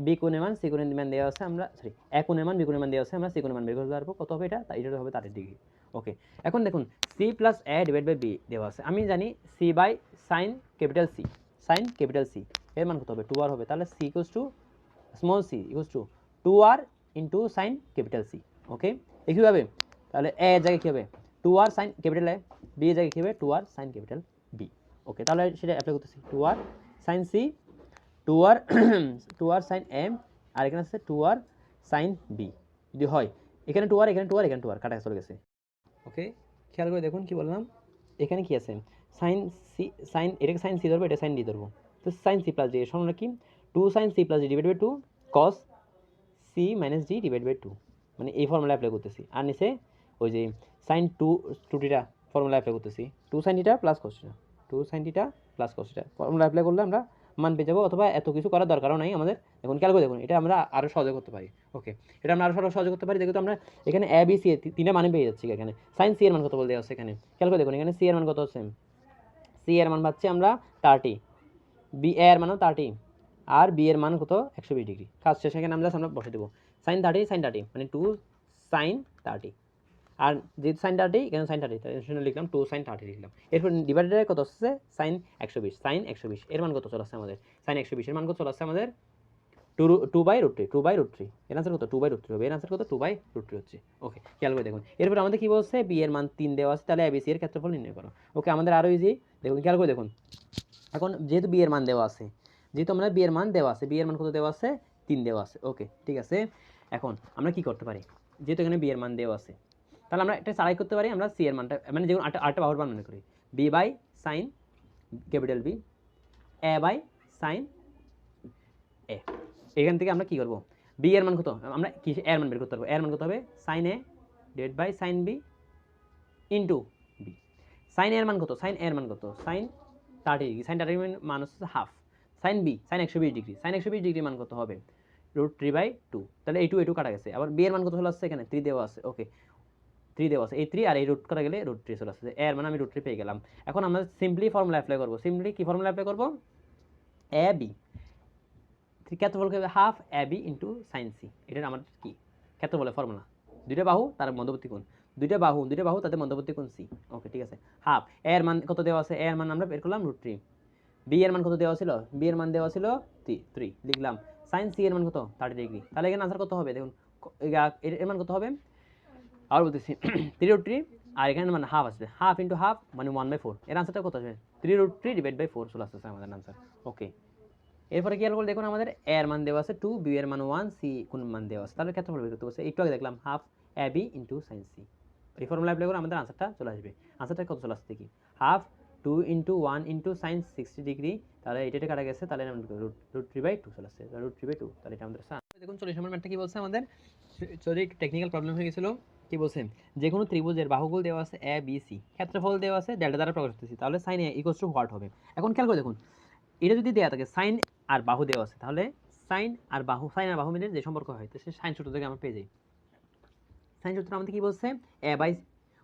b কোণের মান c কোণের মান দেওয়া আছে, আমরা সরি a কোণের মান b কোণের মান দেওয়া আছে, আমরা c কোণের মান বের করতে পারবো, কত হবে এটা, তাই এটা হবে 30 ডিগ্রি। ওকে এখন দেখুন c + a divide by b দেওয়া আছে, আমি জানি c বাই sin capital c, sin capital c এর মান কত হবে 2r হবে, তাহলে c equals to small c equals to 2r into sin capital c, okay একইভাবে তাহলে a এর জায়গায় কি হবে 2r sin capital a, b এর জায়গায় কি হবে 2r sin ক্যাপিটাল b, ওকে তাহলে সেটা অ্যাপ্লাই করতেছি 2r sin c 2r 2r sin a, আর এখানে আছে 2r sin b, যদি হয় এখানে 2r এখানে 2r এখানে 2r কাটা চলে গেছে। ওকে খেয়াল করে দেখুন কি বললাম, এখানে কি আছে sin c, sin এটাকে sin c ধরবো, এটা sin d ধরবো, তো sin c + d এর সমান কি 2 sin c + d divide by 2 cos c - d divide by 2, মানে এই ফর্মুলা অ্যাপ্লাই করতেছি, আর নিচে ওই যে sin 2 ফর্মুলা অ্যাপ্লাই করতেছি 2 sin θ plus cos θ, 2 sin θ plus cos θ formula apply করলে আমরা মান পেয়ে যাবো, অথবা এত কিছু করার দরকারও নাই আমাদের। এখন খেয়াল করে দেখুন এটা আমরা আরও সহজে করতে পারি, ওকে এটা আমরা আরও সহজে করতে পারি, যেহেতু আমরা এখানে a b c তিনটা মানে পেয়ে যাচ্ছি। এখানে sin c এর মান কত বলতে আছে, এখানে খেয়াল করে দেখুন এখানে c এর মান কত হচ্ছে, c এর মান পাচ্ছি আমরা 30, b এর মানও 30, আর b এর মান কত 120 ডিগ্রি, কাজ শেষ। এখানে আমরা বসে দেবো sin 30 মানে 2 sin 30, আর যেহেতু sin 30 এখানে sin 30 তাই জন্য লিখলাম 2 sin 30 লিখলাম। এরপর ডিভাইডেড কত আসছে sin 120, sin 120 এর মান কত চলে আসছে আমাদের, sin 120 এর মান কত চলে আসছে আমাদের 2/√3, এর আনসার কত 2/√3 হবে, এর আনসার কত 2/√3 হচ্ছে। ওকে খেয়াল করে দেখুন এরপর আমাদের কি বলছে b এর মান 3 দেওয়া আছে, তাহলে abc এর ক্ষেত্রফল নির্ণয় করো। ওকে আমাদের আরো ইজি, দেখুন খেয়াল করে দেখুন এখন যেহেতু b এর মান দেওয়া আছে, যেহেতু আমরা b এর মান দেওয়া আছে, b এর মান কত দেওয়া আছে 3 দেওয়া আছে, ওকে ঠিক আছে। এখন আমরা কি করতে পারি, যেহেতু এখানে b এর মান দেওয়া আছে তাহলে আমরা একটা চালাই করতে পারি, আমরা c এর মানটা মানে যেমন আটটা পাওয়ার মান মনে করি b বাই sin ক্যাপিটাল b, a বাই sin a, এখান থেকে আমরা কি করব b এর মান কত, আমরা কি a এর মান বের করতে পারবো, a এর মান কত হবে sin a divide by sin b into b, sin a এর মান কত, sin a এর মান কত sin 30 ডিগ্রি, sin 30 ডিগ্রি মান হচ্ছে half, sin b sin 120 degree, sin 120 degree মান কত হবে √3/2, তাহলে এই 2 কাটা গেছে, আবার b এর মান কত চলে আসছে এখানে 3 দেওয়া আছে, ওকে 3 দেওয়া আছে, এই 3 আর এই রুট করা গেলে √3 চলে আসছে, এর মানে আমি √3 পেয়ে গেলাম। এখন আমরা সিম্পলি ফর্মুলা অ্যাপ্লাই করব, সিম্পলি কি ফর্মুলা অ্যাপ্লাই করব ab ক্ষেত্রফল হবে half ab into sin c, এটার আমার কি ক্ষেত্রফলের ফর্মুলা, দুইটা বাহু তার মধ্যবর্তী কোণ, দুইটা বাহু তাদের মধ্যবর্তী কোণ c, ওকে ঠিক আছে। হাফ এর মান কত দেওয়া আছে, এর মান আমরা বের করলাম √3, b এর মান কত দেওয়া ছিল, b এর মান দেওয়া ছিল 3 লিখলাম, sin c এর মান কত 30 ডিগ্রি, তাহলে এখানে আনসার কত হবে দেখুন এর মান কত হবে, আর বলতেছি 3√3, আর এখানে মানে হাফ আসবে, হাফ ইনটু হাফ মানে 1/4, এর আনসারটা কত আসবে 3√3 ডিভাইড বাই 4 চলে আসছে আমাদের আনসার। ওকে এরপরে কি করে দেখুন আমাদের এ এর মান দেওয়া আছে 2, বি এর মান 1, সি কোন মান দেওয়া আছে, তাহলে ক্ষেত্রফল বের করতে বলছে। একটু আগে দেখলাম half A B into sine C, এই ফর্মুলা অ্যাপ্লাই করে আমাদের আনসারটা চলে আসবে। আনসারটা কত চলে আসছে কি half 2 into 1 into sign 60 degree, তাহলে এটা কাটা গেছে, তাহলে রুট 3/2 চলে আসছে, রুট 3/2, তাহলে এটা আমাদের দেখুন 40 নম্বর ম্যাথটা কি বলছে আমাদের, সরি একটু টেকনিক্যাল প্রবলেম হয়ে গেছিল। কি বলছেন, যে কোনো ত্রিভুজের বাহুগুলো দেওয়া আছে এ বি সি, ক্ষেত্রফল দেওয়া আছে ডেল্টা দ্বারা প্রকাশ করতেছি, তাহলে sine a equals to what হবে। এখন খেয়াল করে দেখুন, এটা যদি দেওয়া থাকে সাইন আর বাহু দেওয়া আছে, তাহলে সাইন আর বাহু মিলে যে সম্পর্ক হয়, তো সে সাইন সূত্র থেকে আমরা পেয়ে যাই। সাইন সূত্র আমাদের কি বলছে, এ বাই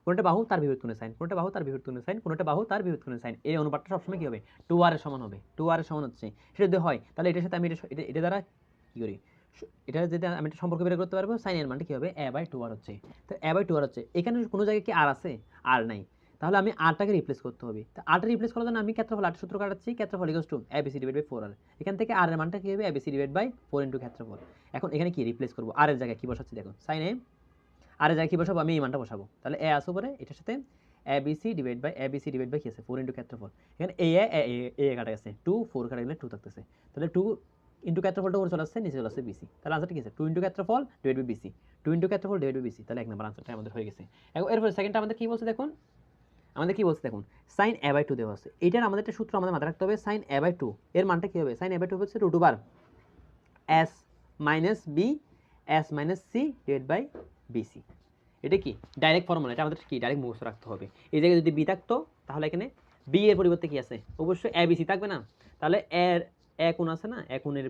কোনটা বাহু তার বিপরীত কোণের সাইন, কোনটা বাহু তার বিপরীত কোণের সাইন, কোনটা বাহু তার বিপরীত কোণের সাইন, এই অনুপাতটা সবসময় কি হবে 2r এর সমান হবে, 2r এর সমান হচ্ছে। সেটা যদি হয় তাহলে এটার সাথে আমি এটা দ্বারা কি করি, এটা যদি আমি একটা সম্পর্ক বের করতে পারবো, সাইন এর মানটা কি হবে a বাই 2r হচ্ছে। তো a বাই 2r হচ্ছে, এখানে কোনো জায়গায় কি r আছে, r নাই, তাহলে আমি rটাকে রিপ্লেস করতে হবে। তো rটা রিপ্লেস করার জন্য আমি ক্ষেত্রফল r সূত্র কাটাচ্ছি, ক্ষেত্রফল equals to abc divide by 4r, এখান থেকে r এর মানটা কি হবে abc ডিভাইড বাই 4 ইনটু ক্ষেত্রফল। এখন এখানে কি রিপ্লেস করব, r এর জায়গায় কি বসাচ্ছি দেখুন, সাইন a, আর এর জায়গায় কি বসাবো, আমি এই মানটা বসাবো, তাহলে a আসো পরে এটার সাথে abc ডিভাইড বাই কি আছে 4 ইনটু ক্ষেত্রফল, এখানে a কাটা গেছে 2, 4 কাটা গেলে 2 থাকতেছে, তাহলে 2 ইনটু ক্ষেত্রফলটা উপরে চলে আসছে, নিচে চলে আসছে বিসি, তাহলে আনসারটা কি আছে 2 ইনটু ক্ষেত্রফল ডিভাইড বাই বিসি, 2 ইনটু ক্ষেত্রফল ডিভাইড বাই বিসি, তাহলে এক নম্বর আনসারটা আমাদের হয়ে গেছে। এরপর সেকেন্ডটা আমাদের কি বলছে দেখুন, আমাদের কি বলছে দেখুন, সাইন a বাই 2 দেওয়া আছে, এটার আমাদের একটা সূত্র আমাদের মাথায় রাখতে হবে, সাইন a বাই 2 এর মানটা কি হবে, সাইন a বাই 2 হচ্ছে root over s minus b s minus C divide by b c. এটা কি ডাইরেক্ট ফর্মুলা, এটা আমাদের কি ডাইরেক্ট মুখস্থ রাখতে হবে। এই জায়গায় যদি বি থাকতো তাহলে এখানে বি এর পরিবর্তে কি আছে, অবশ্যই এ বিসি থাকবে না, তাহলে এর এ কোণ আছে না, এ কোণের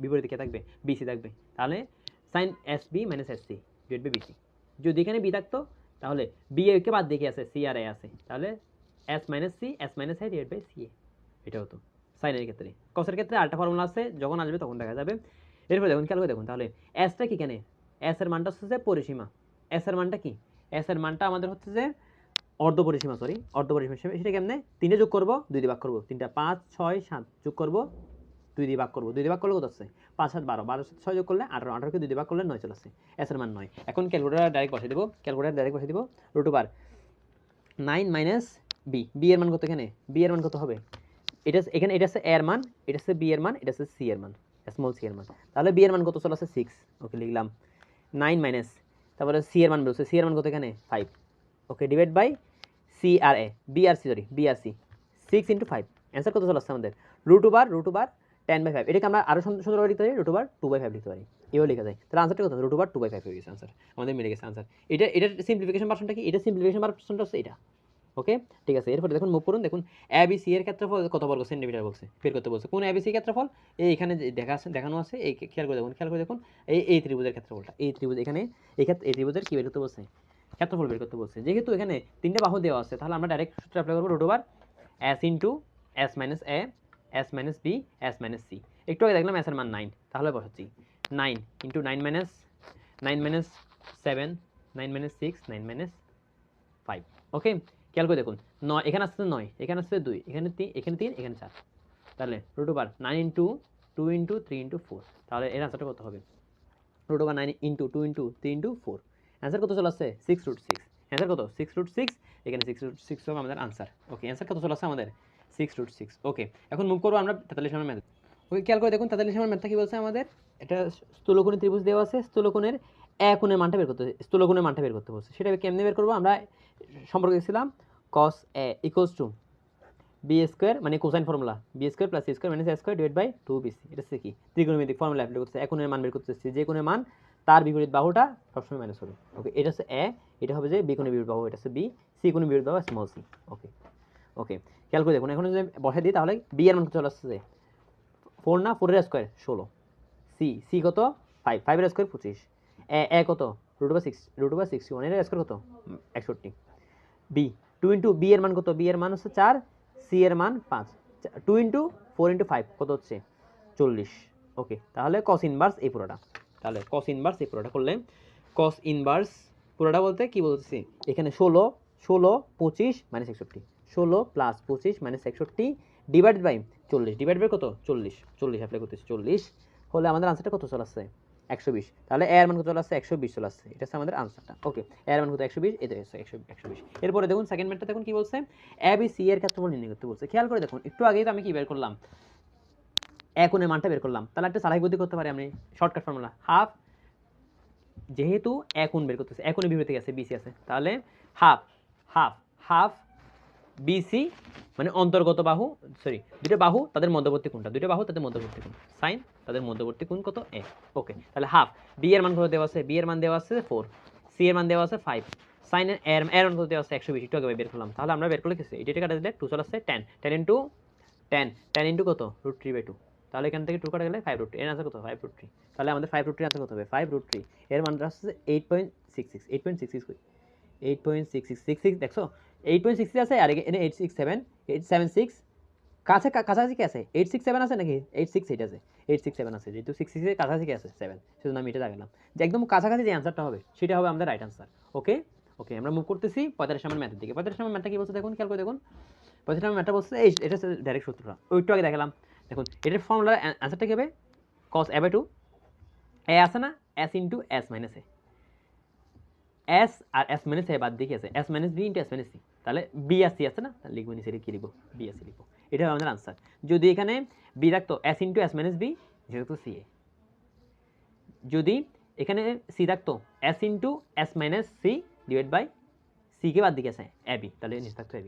বিপরীতে কে থাকবে, বিসি থাকবে, তাহলে sine s b minus s c divide by b c. যদি এখানে বি থাকতো তাহলে বি এ কে বাদ দিয়ে কি আছে, সি আর এ আছে, তাহলে S minus C S minus A divide by C A, এটা হতো সাইনের ক্ষেত্রে। কসের ক্ষেত্রে আরেকটা ফর্মুলা আছে, যখন আসবে তখন দেখা যাবে। এরপর দেখুন খেয়াল করে দেখুন, তাহলে এসটা কি, কেন এস এর মানটা হচ্ছে পরিসীমা, এস এর মানটা কি, এস এর মানটা আমাদের হচ্ছে যে অর্ধ পরিসীমা, সেটা কেমনে, 3 যোগ করবো 2 দিয়ে ভাগ করবো, 3টা 5 6 7 যোগ করবো 2 দিয়ে ভাগ করবো, 2 দিয়ে ভাগ করলে কত আসছে 5 7 12, 12 6 যোগ করলে 18, 18 কে 2 দিয়ে ভাগ করলে 9 চলে আসছে, এস এর মান 9। এখন ক্যালকুলেটর ডাইরেক্ট বসিয়ে দেবো, root over 9 minus b, b এর মান কত, এখানে বি এর মান কত হবে, এটা এখানে এটা হচ্ছে এর মান, এটা হচ্ছে বি এর মান, এটা হচ্ছে সি এর মান, স্মল সি এর মান, তাহলে বি এর মান কত চলে আসছে 6, ওকে লিখলাম 9 মাইনাস, তারপরে সি এর মান বলছে, সি এর মান কত এখানে 5, ওকে ডিভাইড বাই সি আর এ, বি আর সি 6 ইন্টু 5, অ্যান্সার কত চলে আসছে আমাদের রুট ওভার 10/5, এটাকে আমরা আরও সুন্দরভাবে লিখতে পারি, রুট ওভার 2/5 লিখতে পারি, এও লেখা যায়, তাহলে আনসারটা কত রুট ওভার 2/5 হয়ে গেছে, আনসার আমাদের মিলে গেছে আনসার। এটার সিম্পলিফিকেশন ভার্সনটা কি, এটা সিম্পলিফিকেশন ভার্সনটা হচ্ছে এটা, ওকে ঠিক আছে। এরপর দেখুন মুভ করুন, দেখুন এ বি সি এর ক্ষেত্রফল কত বর্গ সেন্টিমিটার বলছে, বের করতে বলছে, কোন এ বি সি ক্ষেত্রফল এই এখানে দেখানো আছে, এই খেয়াল করে দেখুন এই ত্রিভুজের ক্ষেত্রফলটা, এই ত্রিভুজ এখানে এই ত্রিভুজের কি বের করতে বলছে, ক্ষেত্রফল বের করতে বলছে। যেহেতু এখানে 3টে বাহু দেওয়া আছে, তাহলে আমরা ডাইরেক্ট সূত্র অ্যাপ্লাই করব, root over s into S minus a s minus B S minus c. একটু আগে দেখলাম এস এর মান 9, তাহলে বসাচ্ছি 9 ইন্টু 9 মাইনাস 7 9 মাইনাস 6 9 মাইনাস 5, ওকে খেয়াল করে দেখুন 9 এখানে আসছে 9, এখানে আসছে 2, এখানে 3, এখানে 3, এখানে 4, তাহলে root over 9 into 2 into 3 into 4, তাহলে এর আনসারটা কত হবে, root over 9 into 2 into 3 into 4, answer কত চলে আসছে 6√6, অ্যান্সার কত 6√6, এখানে 6√6 হবে আমাদের আনসার, ওকে অ্যান্সার কত চলে আসছে আমাদের 6√6, ওকে। এখন মুভ করবো আমরা 43 নম্বর ম্যাথ, ওকে খেয়াল করে দেখুন 43 নম্বর ম্যাথটা কি বলছে আমাদের, এটা স্থূলকোণী ত্রিভুজ দেওয়া আছে, স্থূলকোণের কোণের মানটা বের করতে বলছে, সেটা কেমনে বের করবো, আমরা সম্পর্ক দেখছিলাম cos a equals to B square, মানে cosine formula B square plus C square minus A square divide by 2bc, এটা হচ্ছে কি ত্রিকোণমিতিক ফর্মুলা অ্যাপ্লাই করতেছে, কোণের মান বের করতেছি, যে কোণের মান তার বিপরীত বাহুটা সবসময় মাইনাস হবে, ওকে এটা হচ্ছে এ, এটা হবে যে বি কোণের বিপরীত বাহু, এটা হচ্ছে বি, সি কোণের বিপরীত বাহু স্মল সি, ওকে ওকে খেয়াল করে দেখুন, এখন যদি বসাই দিই তাহলে বি এর মান কত চলে আসছে 4 না, 4 এর স্কোয়ার 16, সি কত 5, 5 এর স্কোয়ার 25, এ কত রুট ওভার 61, এর স্কোয়ার কত 61, বি 2 ইন্টু বি এর মান কত, বি এর মান হচ্ছে 4, সি এর মান 5, 2 ইন্টু 4 ইন্টু 5 কত হচ্ছে 40, ওকে তাহলে কস ইনভার্স এই পুরোটা, তাহলে কস ইনভার্স এই পুরোটা করলে, কস ইনভার্স পুরোটা বলতে কি বলতেছি, এখানে 16 25 minus 61, 16 plus 25 minus 61 divided by 40, divide by কত 40 অ্যাপ্লাই করতেছি, 40 হলে আমাদের আনসারটা কত চলে আসছে 120, তাহলে এর মান কত চলে আসছে 120 চলে আসছে, এটা হচ্ছে আমাদের আনসারটা, ওকে এর মান কত 120, এটা হচ্ছে 120। এরপরে দেখুন সেকেন্ড ম্যাথটা দেখুন কি বলছে, এ বি সি এর ক্ষেত্রফল নির্ণয় করতে বলছে, খেয়াল করে দেখুন একটু আগেই তো আমি কি বের করলাম, এ কোণের মানটা বের করলাম, তাহলে একটা চালাকি বুদ্ধি করতে পারি আমি, শর্টকাট ফর্মুলা হাফ, যেহেতু এ কোণ বের করতেছে, এ কোণের বিপরীতে আছে বিসি আছে, তাহলে হাফ হাফ হাফ বিসি মানে অন্তর্গত বাহু, সরি দুটো বাহু তাদের মধ্যবর্তী কোণটা, দুটো বাহু তাদের মধ্যবর্তী কোণ, সাইন তাদের মধ্যবর্তী কোণ কত এ। ওকে, তাহলে হাফ বি এর মান কত দেওয়া আছে, বি এর মান দেওয়া আছে 4, সি এর মান দেওয়া আছে 5, সাইন এর মান কত দেওয়া আছে 120, একটু আগে বের করলাম, তাহলে আমরা বের করলে কিছু এটা কাটা দিলে 2 চলে আসছে 10, 10 ইনটু 10, 10 ইনটু কত √3/2, তাহলে এখান থেকে 2 কাটা গেলে 5√3, এর আনসার কত 5√3, তাহলে আমাদের 5√3 আনসার কত হবে 5√3, এর মানটা আসছে 8.66, 8.66 8.6666 দেখছো 8.66 আছে, আর এখানে 867 876 কাছাকাছি কি আছে 867 আছে নাকি 868 আছে, 867 আছে, যেহেতু 66 এর কাছাকাছি কি আছে 7, সেজন্য আমি এটা দেখালাম যে একদম কাছাকাছি যে অ্যান্সারটা হবে সেটা হবে আমাদের রাইট অ্যান্সার। ওকে ওকে, আমরা মুভ করতেছি 45 নম্বর ম্যাথের দিকে। 45 নম্বর ম্যাথটা কি বলছে দেখুন, খেয়াল করে দেখুন 45 নম্বর ম্যাথটা বলছে এই এটা হচ্ছে ডাইরেক্ট সূত্রটা, ওইটু আগে দেখালাম। দেখুন এটার ফর্মুলার অ্যান্সারটা কি হবে, cos a/2 a আছে না, s into s minus a, s আর s মাইনাস a বাদ দিয়ে কি আছে s minus b into s minus c, তাহলে b আর c আছে না, তাহলে লিখবো নিচে কি লিখবো b আর c লিখবো, এটা হবে আমাদের আনসার। যদি এখানে b রাখতো s into s minus b যেহেতু c a, যদি এখানে c থাকতো s into s minus c divide by c কে বাদ দিয়ে আছে a b, তাহলে নিচে থাকতো a b।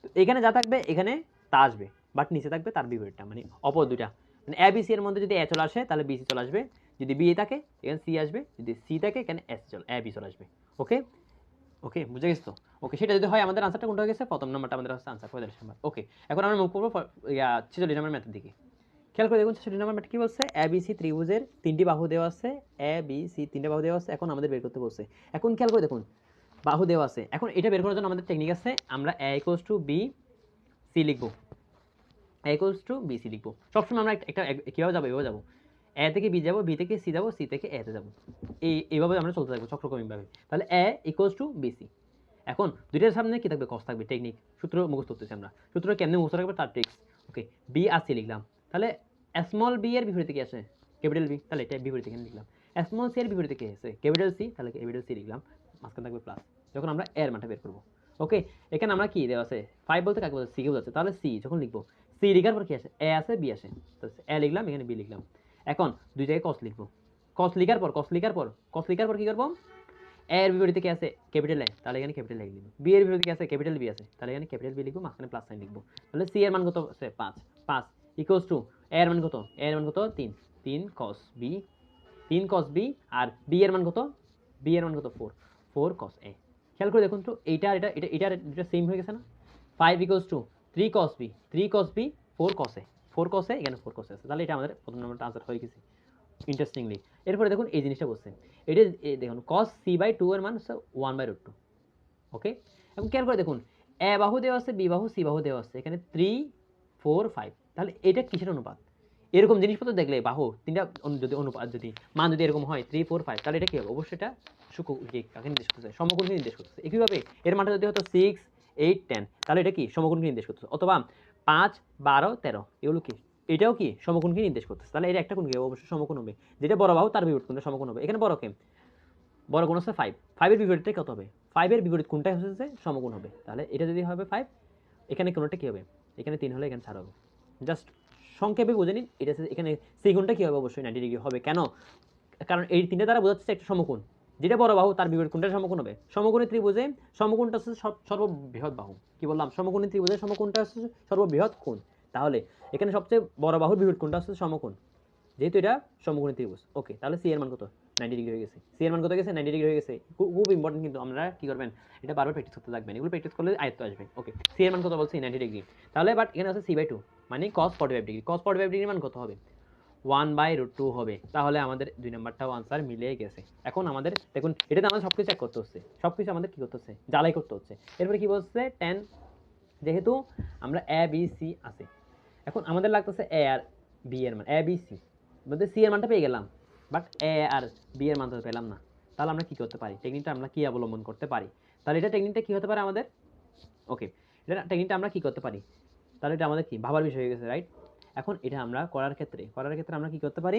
তো এখানে যা থাকবে এখানে তা আসবে, বাট নিচে থাকবে তার বিপরীতটা, মানে অপর দুইটা, মানে a b c এর মধ্যে যদি a চলে আসে তাহলে b c চলে আসবে, যদি b থাকে এখানে c আসবে, যদি c থাকে এখানে s চলে a b চলে আসবে। ওকে ওকে, বুঝে গেছো তো? ওকে, সেটা যদি হয় আমাদের আনসারটা কোনটা হয়ে গেছে, প্রথম নাম্বারটা আমাদের হচ্ছে আনসার 45 নাম্বার। ওকে, এখন আমরা মুভ করবো 46 নাম্বার ম্যাথের দিকে। খেয়াল করে দেখুন 46 নাম্বার ম্যাথ কি বলছে, এ বি সি ত্রিভুজের তিনটি বাহু দেওয়া আছে, এ বি সি তিনটে বাহু দেওয়া আছে, এখন আমাদের বের করতে বলছে। এখন খেয়াল করে দেখুন বাহু দেওয়া আছে, এখন এটা বের করার জন্য আমাদের টেকনিক আছে, আমরা a equals to b c লিখবো, a equals to b c লিখবো। সবসময় আমরা একটা কীভাবে যাবো, এভাবে যাবো, এ থেকে বি যাবো, বি থেকে সি যাবো, সি থেকে এ তে যাবো, এইভাবে আমরা চলতে থাকবো চক্রক্রমিকভাবে। তাহলে এ ইকুয়ালস টু বি সি, এখন দুইটার সামনে কি থাকবে কস থাকবে, টেকনিক সূত্র মুখস্থ করতেছি আমরা, সূত্র কেমনে মুখস্থ রাখবে তার ট্রিক্স। ওকে, বি আর সি লিখলাম, তাহলে স্মল বি এর বিপরীতে কি আছে ক্যাপিটাল বি, তাহলে এটা বিপরীতে এখানে লিখলাম। স্মল সি এর বিপরীতে কি আছে ক্যাপিটাল সি, তাহলে ক্যাপিটাল সি লিখলাম, মাঝখানে থাকবে প্লাস, যখন আমরা এর মানটা বের করবো। ওকে, এখানে আমরা কি দেওয়া আছে 5 বলতে কাকে বলছে, সি কে বোঝাচ্ছে, তাহলে সি যখন লিখবো, সি লিখার পর কি আছে এ আছে বি আসে, তো এ লিখলাম এখানে বি লিখলাম। এখন দুই জায়গায় কস লিখবো, কস লিখার পর কি করবো, এ এর বিপরীতে কি আছে ক্যাপিটাল এ, তাহলে এখানে ক্যাপিটাল এ লিখবো, বি এর বিপরীতে কি আছে ক্যাপিটাল বি আছে, তাহলে এখানে ক্যাপিটাল বি লিখবো, মাঝখানে প্লাস সাইন লিখবো। তাহলে সি এর মান কত আছে 5, 5 ইকুয়ালস টু এ এর মান কত, এ এর মান কত 3, 3 cos b, 3 cos b, আর বি এর মান কত, বি এর মান কত 4, 4 cos a। খেয়াল করে দেখুন তো এইটা এটা এটা এটা এটা সেম হয়ে গেছে না, 5 equals to 3 cos b, 3 cos b 4 cos a, 4 cos a এখানে 4 cos a আছে, তাহলে এটা আমাদের প্রথম নম্বরটা আনসার হয়ে গেছে ইন্টারেস্টিংলি। এরপরে দেখুন এই জিনিসটা বলছে, এটা দেখুন cos c/2 এর মান হচ্ছে 1/√2। ওকে, এখন খেয়াল করে দেখুন এ বাহু দেওয়া আছে, বি বাহু, সি বাহু দেওয়া আছে, এখানে 3 4 5, তাহলে এটা কিসের অনুপাত, এরকম জিনিসপত্র দেখলে বাহু তিনটা যদি অনুপাত যদি মান যদি এরকম হয় 3 4 5, তাহলে এটা কি হবে, অবশ্যই এটা কাকে নির্দেশ করতেছে, সমকোণকে নির্দেশ করতেছে। একইভাবে এর মানটা যদি হতো 6 8 10, তাহলে এটা কি সমকোণকে নির্দেশ করতেছে, অথবা 5 12 13, এগুলো কি এটাও কি সমকোণকে নির্দেশ করতেছে, তাহলে এটা একটা কোণ কি অবশ্যই সমকোণ হবে, যেটা বড় বাহু তার বিপরীত কোণটা সমকোণ হবে। এখানে বড় কে, বড় কোণ হচ্ছে 5, 5 এর বিপরীতটা কত হবে, 5 এর বিপরীত কোণটাই হচ্ছে সমকোণ হবে, তাহলে এটা যদি হবে 5, এখানে কোণটা কি হবে, এখানে 3 হলে এখানে 4 হবে। জাস্ট সংক্ষেপে বুঝে নিন, এটা এখানে সি কোণটা কি হবে, অবশ্যই 90 ডিগ্রি হবে। কেন, কারণ এই তিনটা দ্বারা বোঝাচ্ছে একটা সমকোণ, যেটা বড় বাহু তার বিপরীত কোণটা সমকোণ হবে। সমকোণী ত্রিভুজে সমকোণটা হচ্ছে সর্ববৃহৎ বাহু, কি বললাম, সমকোণী ত্রিভুজে সমকোণটা হচ্ছে সর্ববৃহৎ কোণ, তাহলে এখানে সবচেয়ে বড় বাহুর বিপরীত কোণটা হচ্ছে সমকোণ, যেহেতু এটা সমকোণী ত্রিভুজ। ওকে, তাহলে সি এর মান কত 90 ডিগ্রি হয়ে গেছে, সি এর মান কত হয়ে গেছে 90 ডিগ্রি হয়ে গেছে, খুব ইম্পর্টেন্ট, কিন্তু আমরা কি করবেন এটা বারবার প্র্যাকটিস করতে থাকবেন, এগুলো প্র্যাকটিস করলে আয়ত্ত আসবে। ওকে, সি এর মান কত বলছি 90 ডিগ্রি, তাহলে বাট এখানে আছে c/2 মানে cos 45 ডিগ্রি, cos 45 ডিগ্রির মান কত হবে 1/√2 হবে, তাহলে আমাদের দুই নাম্বারটাও আনসার মিলে গেছে। এখন আমাদের দেখুন এটাতে আমাদের সবকিছু চেক করতে হচ্ছে, সবকিছু আমাদের কি করতে হচ্ছে জ্বালাই করতে হচ্ছে। এরপরে কি বলছে 10, যেহেতু আমরা এ বি সি আছে, এখন আমাদের লাগতেছে এ আর বি এর মান, এ বি সি মধ্যে সি এর মানটা পেয়ে গেলাম, বাট এ আর বি এর মানটা পেলাম না, তাহলে আমরা কি করতে পারি, টেকনিকটা আমরা কি অবলম্বন করতে পারি, তাহলে এটা টেকনিকটা কি হতে পারে আমাদের। ওকে, এটা টেকনিকটা আমরা কি করতে পারি, তাহলে এটা আমাদের কি ভাবার বিষয় হয়ে গেছে, রাইট। এখন এটা আমরা করার ক্ষেত্রে আমরা কি করতে পারি,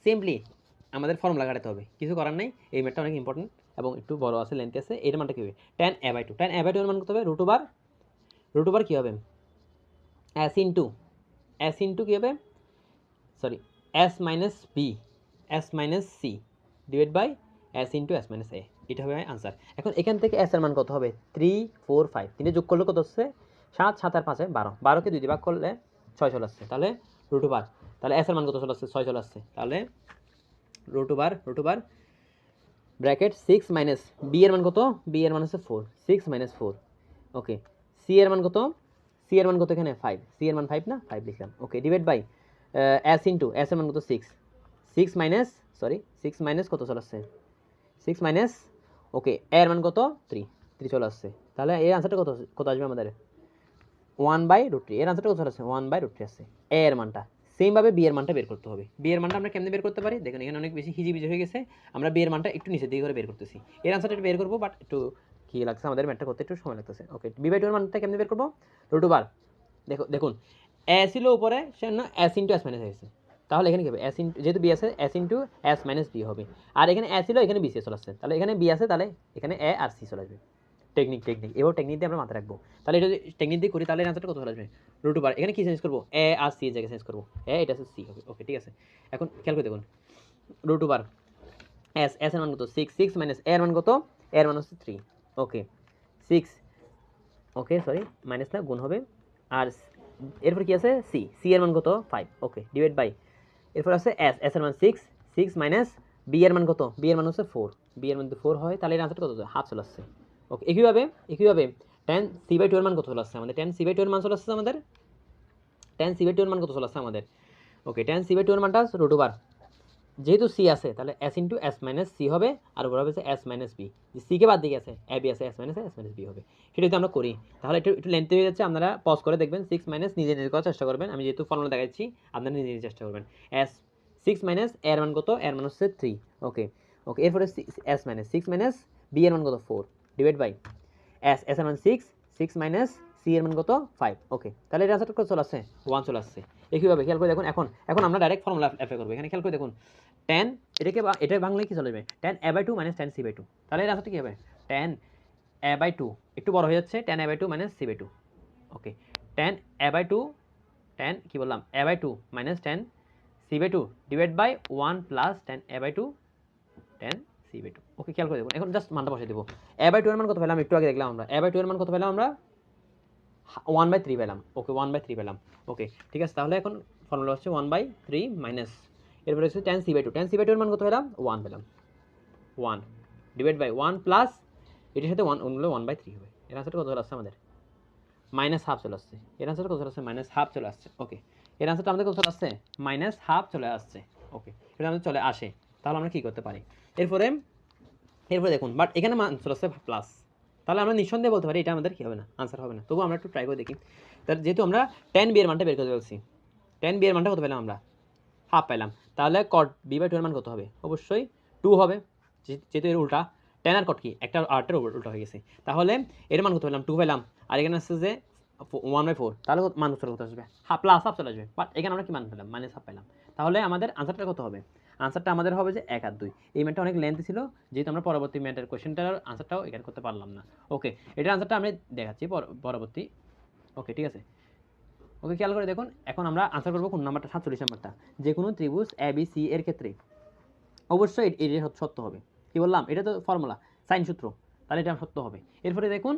সিম্পলি আমাদের ফর্মুলা কাটাতে হবে, কিছু করার নাই, এই ম্যাথটা অনেক ইম্পর্টেন্ট এবং একটু বড় আছে, লেন্থ আছে। এর মানটা কি হবে tan a/2, tan a/2 এর মান কত হবে √2 কি হবে s ইনটু কি হবে sorry S minus B S minus C divide by S into S minus A, এটা হবে আনসার। এখন এখান থেকে এস এর মান কত হবে 3 4 5, তিনটে যোগ করলে কত হচ্ছে 7, 7 আর 5 12, 12কে 2 দিয়ে ভাগ করলে 6 চলে আসছে, তাহলে রুট ওভার, তাহলে এস এর মান কত চলে আসছে 6 চলে আসছে, তাহলে root over bracket 6 minus b এর মান কত, বি এর মান হচ্ছে 4, 6 মাইনাস 4, ওকে। সি এর মান কত, সি এর মান কত এখানে 5, সি এর মান 5 না, 5 লিখলাম, okay. Divide by S into S এর মান কত 6, 6 মাইনাস সরি 6 মাইনাস কত চলে আসছে 6 মাইনাস, ওকে এর মান কত 3 চলে আসছে, তাহলে এর আনসারটা কত কত আসবে আমাদের 1/√3, এর আনসারটা কত চলে আসছে 1/√3 আসছে এ এর মানটা। সেমভাবে বি এর মানটা বের করতে হবে। বি এর মানটা আমরা কেমনে বের করতে পারি দেখুন, এখানে অনেক বেশি হিজিবিজি হয়ে গেছে, আমরা বি এর মানটা একটু নিচের দিকে করে বের করতেছি, এর আনসারটা একটু বের করবো, বাট একটু কি লাগছে আমাদের ম্যাথটা করতে একটু সময় লাগতেছে, ওকে। বি/2 এর মানটা কেমনে বের করবো, √, দেখুন এ ছিল উপরে সে না এস ইন্টু এস মাইনাস হয়েছে, তাহলে এখানে কি হবে এস ইন্টু, যেহেতু বি আছে s into S minus B হবে, আর এখানে এ ছিল এখানে বি সি চলে আসছে, তাহলে এখানে বি আছে তাহলে এখানে এ আর সি চলে আসবে। টেকনিক এবার টেকনিক দিয়ে আমরা মাথায় রাখবো, তাহলে এটা যদি টেকনিক দিয়ে করি তাহলে আনসারটা কত চলে আসবে √, এখানে কি চেঞ্জ করবো এ আর সি এর জায়গায় চেঞ্জ করবো, এ এটা হচ্ছে সি হবে, ওকে ঠিক আছে। এখন খেয়াল করে দেখুন √, এস এর মান কত 6 মাইনাস এর মান কত, এর মান হচ্ছে 3, ওকে 6, ওকে সরি মাইনাস না গুণ হবে, আর এরপর কি আছে সি এর মান কত 5, ওকে ডিভাইড বাই, এরপর আছে এস এর মান 6 মাইনাস বি এর মান কত, বি এর মান হচ্ছে 4, বি এর মান যদি 4 হয় তাহলে এর আনসারটা কত হাফ চলে আসছে, ওকে। একইভাবে tan c/2 এর মান কত চলে আসছে আমাদের, tan c/2 এর মান চলে আসছে আমাদের, tan c/2 এর মান কত চলে আসছে আমাদের, ওকে tan c/2 এর মানটা √, যেহেতু সি আছে তাহলে S into S minus C হবে, আর উপর হবে এস মাইনাস বি, যে সি কে বাদ দিয়ে গেছে এ বি আছে এস মাইনাস বি হবে, সেটা যদি আমরা করি তাহলে একটু লেন্থি হয়ে যাচ্ছে, আপনারা পজ করে দেখবেন, 6 মাইনাস নিজে করার চেষ্টা করবেন, আমি যেহেতু ফর্মুলা দেখাচ্ছি আপনারা নিজে চেষ্টা করবেন, এস 6 মাইনাস এর মান কত, এর মান হচ্ছে 3, ওকে এরপরে এস মাইনাস 6 মাইনাস বি এর মান কত 4 ডিভাইড বাই এস এর মান 6 মাইনাস সি এর মান কত 5, ওকে। তাহলে এর আনসারটা কত চলে আসছে 1 চলে আসছে। একইভাবে খেয়াল করে দেখুন, এখন আমরা ডাইরেক্ট ফর্মুলা অ্যাপ্লাই করবো, এখানে খেয়াল করে দেখুন tan, এটা বাংলায় কি চলবে tan a/2 minus tan c/2, তাহলে এর আনসারটা কি হবে tan a/2, একটু বড় হয়ে যাচ্ছে tan a/2 minus c/2, okay tan a/2, tan কি বললাম a/2 minus tan c/2 divide by 1 plus tan a/2 tan c/2, okay. খেয়াল করে দেখুন এখন জাস্ট মানটা বসিয়ে দেবো, a/2 এর মান কত পেলাম একটু আগে দেখলাম আমরা, a/2 এর মান কত পেলাম আমরা 1/3 পেলাম, ওকে 1/3 পেলাম, ওকে ঠিক আছে। তাহলে এখন ফর্মুলা হচ্ছে 1/3 মাইনাস, এরপরে হচ্ছে tan c/2, tan c/2 এর মান কত পেলাম 1 পেলাম, 1 ডিভাইড বাই 1 প্লাস এটার সাথে 1 গুণ করলে 1/3 হবে, এর আনসারটা কত চলে আসছে আমাদের মাইনাস হাফ চলে আসছে, এর আনসারটা কত চলে আসছে মাইনাস হাফ চলে আসছে, ওকে। এর আনসারটা আমাদের কত চলে আসছে মাইনাস হাফ চলে আসছে, ওকে এটা আমাদের চলে আসে, তাহলে আমরা কি করতে পারি এরপরে দেখুন, বাট এখানে মান চলে আসছে প্লাস, তাহলে আমরা নিঃসন্দেহে বলতে পারি এটা আমাদের কি হবে না আনসার হবে না, তবু আমরা একটু ট্রাই করে দেখি। তার যেহেতু আমরা tan b এর মানটা বের করে ফেলছি, tan b এর মানটা কত পেলাম আমরা হাফ পেলাম, তাহলে cot b/2 এর মান কত হবে অবশ্যই 2 হবে, যেহেতু এর উল্টা, tan আর cot কি একটা আরেকটার উল্টা হয়ে গেছে, তাহলে এর মান কত পেলাম 2 পেলাম, আর এখানে আসছে যে 1/4, তাহলে মান কত আসবে হাফ প্লাস হাফ চলে আসবে, বাট এখানে আমরা কি মান পেলাম মাইনাস হাফ পেলাম, তাহলে আমাদের আনসারটা কত হবে, আনসারটা আমাদের হবে যে 1 আর 2। এই ম্যাথটা অনেক লেন্থি ছিল, যেহেতু আমরা পরবর্তী ম্যাথের কোশ্চেনটার আনসারটাও এখানে করতে পারলাম না, ওকে। এটার আনসারটা আমি দেখাচ্ছি পরবর্তী, ওকে ঠিক আছে, ওকে। খেয়াল করে দেখুন এখন আমরা আনসার করবো কোন নাম্বারটা 47 নাম্বারটা, যে কোনো ত্রিভুজ এ বি সি এর ক্ষেত্রে অবশ্যই এটা সত্য হবে, কি বললাম এটা তো ফর্মুলা সাইন সূত্র, তাহলে এটা সত্য হবে। এরপরে দেখুন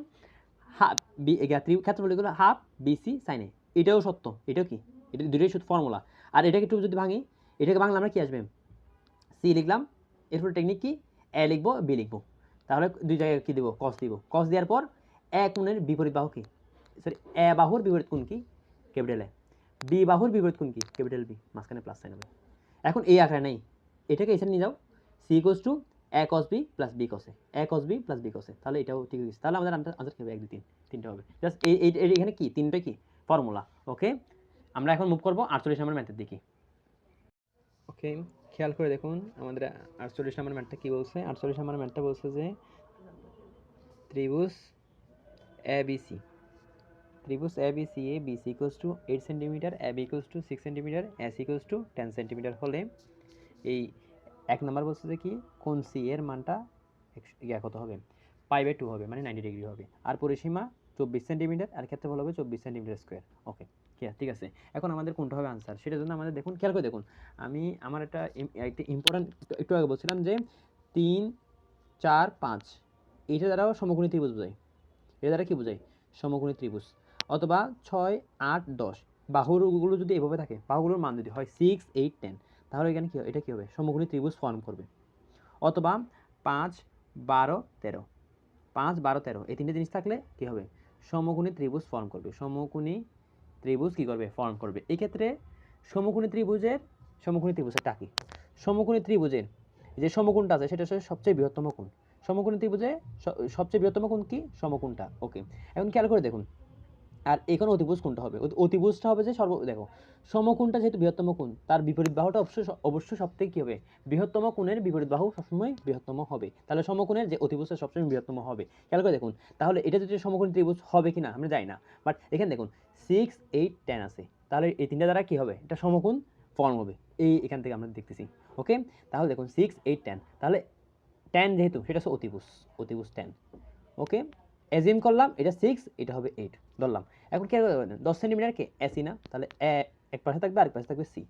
হাফ বি ক্ষেত্রফলগুলো হাফ বিসি সাইন এ, এটাও সত্য, এটাও কি এটা দুটোই সত্য ফর্মুলা, আর এটাকে একটু যদি ভাঙি, এটাকে বাংলা আমরা কি আসবে সি লিখলাম, এরপরে টেকনিক কি এ লিখবো বি লিখবো, তাহলে দুই জায়গায় কি দেবো কস দিব, কস দেওয়ার পর এ কোণের বিপরীত বাহু কি, সরি এ বাহুর বিপরীত কোণ কি ক্যাপিটাল এ, বি বাহুর বিপরীত কোণ কি ক্যাপিটাল বি, মাঝখানে প্লাস সাইন হবে। এখন এই আকারে নেই, এটাকে এখানে নিয়ে যাও, C equals to A cos B plus B cos C, A cos B plus B cos C, তাহলে এটাও ঠিক হয়ে গেছে, তাহলে আমাদের আনসার কি হবে 1 2 3 তিনটা হবে, জাস্ট এখানে কি তিনটা কি ফর্মুলা, ওকে। আমরা এখন মুভ করবো 48 নম্বর ম্যাথের দিকে, ওকে। খেয়াল করে দেখুন আমাদের 48 নম্বর ম্যাথটা কি বলছে, 48 নম্বর ম্যাথটা বলছে যে ত্রিভুজ এবিসি, ত্রিভুজ এবিসি এ BC equals to 8 centimetre, AB equals to 6 centimetre, S equals to 10 centimetre হলে এই এক নাম্বার বলছে যে কি কোন সি এর মানটা কত হবে π/2 হবে, মানে 90 ডিগ্রি হবে, আর পরিসীমা 24 সেন্টিমিটার আর ক্ষেত্রফল হবে 24 সেন্টিমিটার স্কোয়ার। ওকে ঠিক আছে। এখন আমাদের কোনটা হবে আনসার, সেটার জন্য আমাদের দেখুন খেয়াল করে দেখুন, আমি আমার একটা ইম্পর্টেন্ট একটু আগে বলছিলাম যে 3, 4, 5 এইটা দ্বারাও সমকোণী ত্রিভুজ বোঝায়। এটা দ্বারা কি বোঝায়? সমকোণী ত্রিভুজ। অথবা 6, 8, 10 বাহুগুলো যদি এভাবে থাকে, বাহুগুলোর মান যদি হয় 6, 8, 10, তাহলে এখানে কি এটা কি হবে? সমকোণী ত্রিভুজ ফর্ম করবে। অথবা 5, 12, 13 5, 12, 13 এই তিনটে জিনিস থাকলে কি হবে? সমকোণী ত্রিভুজ ফর্ম করবে। সমকোণী ত্রিভুজ কি করবে? ফর্ম করবে। এই ক্ষেত্রে সমকোণী ত্রিভুজেরটা কি? সমকোণী ত্রিভুজের যে সমকোণটা আছে সেটা হচ্ছে সবচেয়ে বৃহত্তম কোণ। সমকোণী ত্রিভুজে সবচেয়ে বৃহত্তম কোণ কি? সমকোণটা। ওকে, এখন খেয়াল করে দেখুন, আর এখানে অতিভুজ কোণটা হবে, অতিভুজটা হবে যে দেখো সমকোণটা যেহেতু বৃহত্তম কোণ, তার বিপরীত বাহুটা অবশ্যই সবথেকে কি হবে? বৃহত্তম কোণের বিপরীত বাহু সবসময় বৃহত্তম হবে। তাহলে সমকোণের যে অতিভুজটা সবসময় বৃহত্তম হবে। খেয়াল করে দেখুন, তাহলে এটা যদি সমকোণী ত্রিভুজ হবে কিনা আমরা জানি না, বাট এখানে দেখুন 6, 8, 10 আছে, তাহলে এই তিনটা দ্বারা কি হবে? এটা সমকোণ ফর্ম হবে। এখান থেকে আমরা দেখতেছি। ওকে, তাহলে দেখুন 6, 8, 10, তাহলে 10 যেহেতু সেটা হচ্ছে অতিভুজ 10। ওকে, অ্যাজিউম করলাম এটা 6, এটা হবে 8 ধরলাম। এখন কি 10 সেন্টিমিটার কে এসি না, তাহলে এক পাশে থাকবে আর এক পাশে থাকবে সি,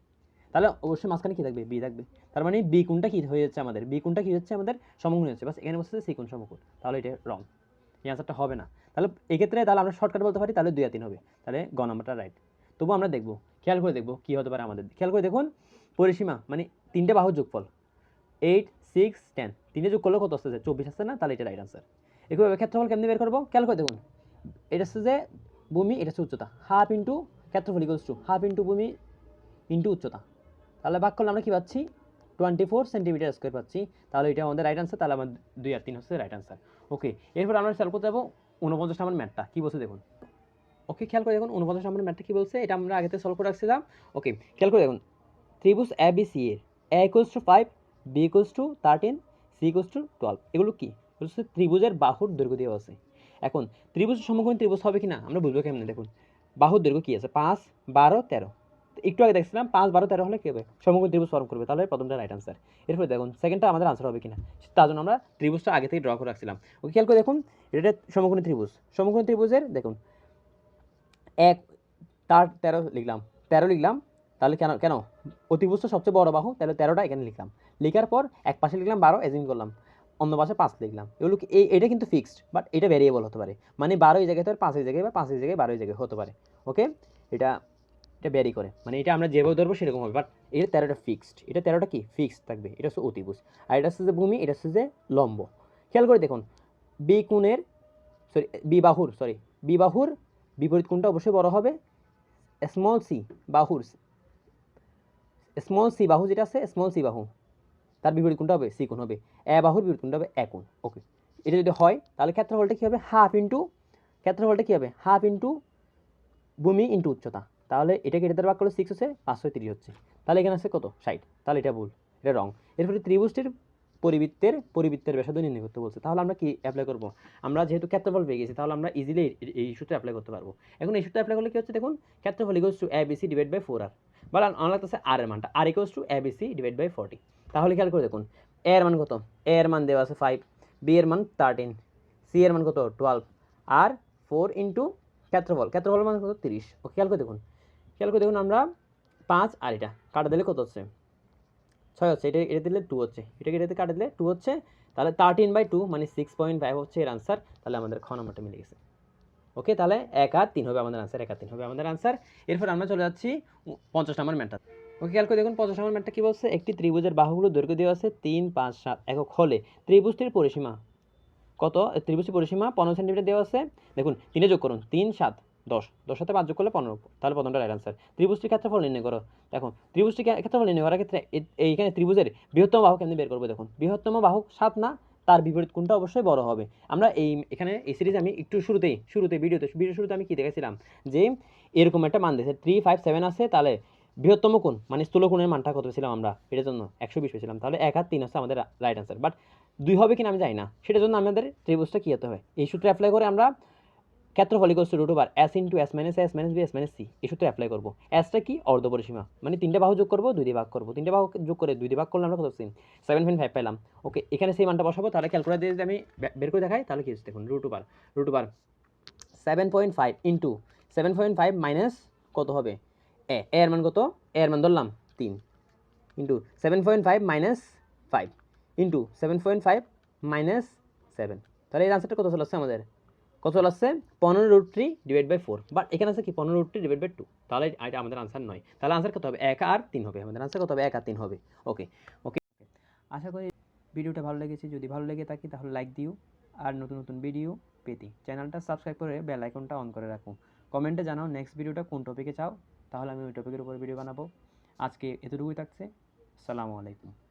তাহলে অবশ্যই মাঝখানে কি থাকবে? বি থাকবে। তার মানে বি কোণটা কি হয়ে যাচ্ছে আমাদের? বি কোণটা কি হচ্ছে আমাদের? সমকোণ হচ্ছে। বাস এখানে বলছে সি কোণ সমকোণ, তাহলে এটা রং, এই আনসারটা হবে না। তাহলে এক্ষেত্রে তাহলে আমরা শর্টকাট বলতে পারি, তাহলে 2 আর 3 হবে, তাহলে গ নাম্বারটা রাইট। তবু আমরা দেখবো, খেয়াল করে দেখবো কি হতে পারে আমাদের। খেয়াল করে দেখুন, পরিসীমা মানে তিনটে বাহুর যোগফল 8, 6, 10, তিনটে যোগ করলে কত আসছে? 24 আসছে না, তাহলে এটা রাইট আনসার। একইভাবে ক্ষেত্রফল কেমনি বের করবো? খেয়াল করে দেখুন, এটা হচ্ছে যে ভূমি, এটা হচ্ছে উচ্চতা, হাফ ইন্টু ক্ষেত্রফল ইকুয়ালস টু হাফ ইন্টু ভূমি ইন্টু উচ্চতা, তাহলে ভাগ করলে আমরা কি পাচ্ছি? 24 সেন্টিমিটার স্কোয়ার পাচ্ছি। তাহলে এটা আমাদের রাইট আনসার, তাহলে আমার 2 আর 3 হচ্ছে রাইট আনসার। ওকে, এরপর আমরা সলভ করতে যাবো 49 নম্বর ম্যাথটা কি বলছে দেখুন। ওকে, খেয়াল করে দেখুন 49 নম্বর ম্যাথটা কি বলছে, এটা আমরা আগে থেকে সলভ করে রাখছিলাম। ওকে, খেয়াল করে দেখুন, ত্রিভুজ এ বি সি এর A equals to 5, B equals to 13, C equals to 12, এগুলো কি? এগুলো হচ্ছে ত্রিভুজের বাহুর দৈর্ঘ্য দেওয়া আছে। এখন ত্রিভুজ সমকোণী ত্রিভুজ হবে কিনা আমরা বুঝবো কেমনে? দেখুন বাহুর দৈর্ঘ্য কি আছে? 5, 12, 13, একটু আগে দেখছিলাম 5, 12, 13 হলে কি হবে? সমকোণী ত্রিভুজ ফর্ম করবে, তাহলে প্রথমটা রাইট আনসার। এরপরে দেখুন সেকেন্ডটা আমাদের আনসার হবে কিনা, তার জন্য আমরা ত্রিভুজটা আগে থেকে ড্র করে রাখছিলাম। ওকে, খেয়াল করে দেখুন, এটা সমকোণী ত্রিভুজ। সমকোণী ত্রিভুজের দেখুন এক তার 13 লিখলাম, তাহলে কেন কেন অতিভুজটা সবচেয়ে বড় বাহু, তাহলে 13টা এখানে লিখলাম। লেখার পর এক পাশে লিখলাম 12, এজিউম করলাম, অন্য পাশে 5 লিখলাম। এগুলো এটা কিন্তু ফিক্সড, বাট এটা ভেরিয়েবল হতে পারে, মানে 12 এই জায়গায় 5 এই জায়গায়, বা 5 এই জায়গায় 12 এই জায়গায় হতে পারে। ওকে, এটা ভ্যারি করে, মানে এটা আমরা যেভাবে ধরবো সেরকম হবে, বাট এটা 13টা ফিক্সড, এটা 13টা কি ফিক্সড থাকবে। এটা হচ্ছে অতিভুজ, আর এটা হচ্ছে যে ভূমি, এটা হচ্ছে যে লম্ব। খেয়াল করে দেখুন, বি কোণের বি বাহুর বিপরীত কোণটা অবশ্যই বড় হবে। স্মল সি বাহু যেটা আছে, স্মল সি বাহু, তার বিপরীত কোণটা হবে সি কোণ হবে। এ বাহুর বিপরীত কোণটা হবে এ কোণ। ওকে, এটা যদি হয় তাহলে ক্ষেত্রফলটা কি হবে? হাফ ইন্টু ভূমি ইন্টু উচ্চতা, তাহলে এটাকে এটা দ্বারা ভাগ করলে 6 হচ্ছে, 5 হয় 30 হচ্ছে, তাহলে এখানে আছে কত? 60, তাহলে এটা ভুল, এটা রং। এরপরে ত্রিভুজটির পরিবৃত্তের ব্যাসার্ধ নির্ণয় করতে বলছে, তাহলে আমরা কি অ্যাপ্লাই করবো? আমরা যেহেতু ক্ষেত্রফল পেয়ে গেছি, তাহলে আমরা ইজিলি এই সূত্র অ্যাপ্লাই করতে পারবো। এখন এই সূত্র অ্যাপ্লাই করলে কি হচ্ছে দেখুন, ক্ষেত্রফল equals to ABC divide by 4R, বলা আমার লাগতেছে আর এর মানটা, R equals to ABC divide by 40। তাহলে খেয়াল করে দেখুন, এ এর মান কত? এ এর মান দেওয়া আছে 5, বি এর মান 13, সি এর মান কত? 12, আর 4 ইন্টু ক্ষেত্রফল মান কত? 30। ওকে, খেয়াল করে দেখুন আমরা 5 আর এটা কাটা দিলে কত হচ্ছে? 6 হচ্ছে, এটা দিলে 2 হচ্ছে, এটাতে কাটা দিলে 2 হচ্ছে, তাহলে 13/2 মানে 6.5 হচ্ছে এর আনসার। তাহলে আমাদের খ নাম্বারটা মিলে গেছে। ওকে, তাহলে 1 আর 3 হবে আমাদের আনসার, এরপর আমরা চলে যাচ্ছি 50 নম্বর ম্যাথটা। ওকে, খেয়াল করে দেখুন 50 নম্বর ম্যাথটা কি বলছে, একটি ত্রিভুজের বাহুগুলো দৈর্ঘ্য দেওয়া আছে 3, 5, 7 একক হলে ত্রিভুজটির পরিসীমা কত? ত্রিভুজটির পরিসীমা 15 সেন্টিমিটার দেওয়া আছে। দেখুন 3 যোগ করুন, 3, 7, 10, 10 সাথে 5 যোগ করলে 15, তাহলে প্রথমটা রাইট আনসার। ত্রিভুজটির ক্ষেত্রফল নির্ণয় করো। দেখুন ত্রিভুজটির ক্ষেত্রফল নির্ণয় করার ক্ষেত্রে এইখানে ত্রিভুজের বৃহত্তম বাহু কেমনি বের করবো? দেখুন বৃহত্তম বাহু 7 না, তার বিপরীত কোণটা অবশ্যই বড় হবে। আমরা এখানে এই সিরিজ আমি একটু শুরুতে ভিডিও শুরুতে আমি কি দেখেছিলাম যে এরকম একটা মান দিয়েছে 3, 5, 7 আছে, তাহলে বৃহত্তম কোণ মানে স্থূল কোণের মানটা কত ছিলাম আমরা? এটার জন্য 120 পেয়েছিলাম, তাহলে 1 আর 3 হচ্ছে আমাদের রাইট আনসার। বাট 2 হবে কিনা আমি জানি না, সেটার জন্য আমাদের ত্রিভুজটা কি হতে হয়? এই সূত্রে অ্যাপ্লাই করে আমরা ক্ষেত্রফল equals two √/s into s minus b s minus c এই সূত্রে অ্যাপ্লাই করবো। এসটা কি? অর্ধ পরিসীমা, মানে 3টে বাহু যোগ করবো, 2 দিয়ে ভাগ করবো, 3টে বাহু যোগ করে 2 দিয়ে ভাগ করলে আমরা কত পাচ্ছি? 7.5 পেলাম। ওকে, এখানে সেই মানটা বসাবো, তাহলে ক্যালকুলেটর দিয়ে যদি আমি বের করে দেখাই তাহলে কি হচ্ছে দেখুন, √/, 7.5 ইন্টু 7.5 মাইনাস কত হবে এর মান কত, এর মান ধরলাম 3 ইন্টু 7.5 মাইনাস 5 ইন্টু 7.5 মাইনাস 7, তাহলে এর আনসারটা কত চলে আসছে আমাদের, কত চলে আসছে 15√3 ডিভাইড বাই 4, বাট এখানে আছে কি 15√3 ডিভাইড বাই 2, তাহলে এটা আমাদের আনসার নয়, তাহলে আনসার কত হবে 1 আর 3 হবে, আমাদের আনসার কত হবে 1 আর 3 হবে। ওকে ওকে, আশা করি ভিডিওটা ভালো লেগেছে, যদি ভালো লেগে থাকে তাহলে লাইক দিও, আর নতুন নতুন ভিডিও পেতে চ্যানেলটা সাবস্ক্রাইব করে বেল আইকনটা অন করে রাখো, কমেন্টে জানাও নেক্সট ভিডিওটা কোন টপিকে চাও, তাহলে আমি ওই টপিকের উপর ভিডিও বানাবো। আজকে এতটুকুই থাকছে, আসসালামু আলাইকুম।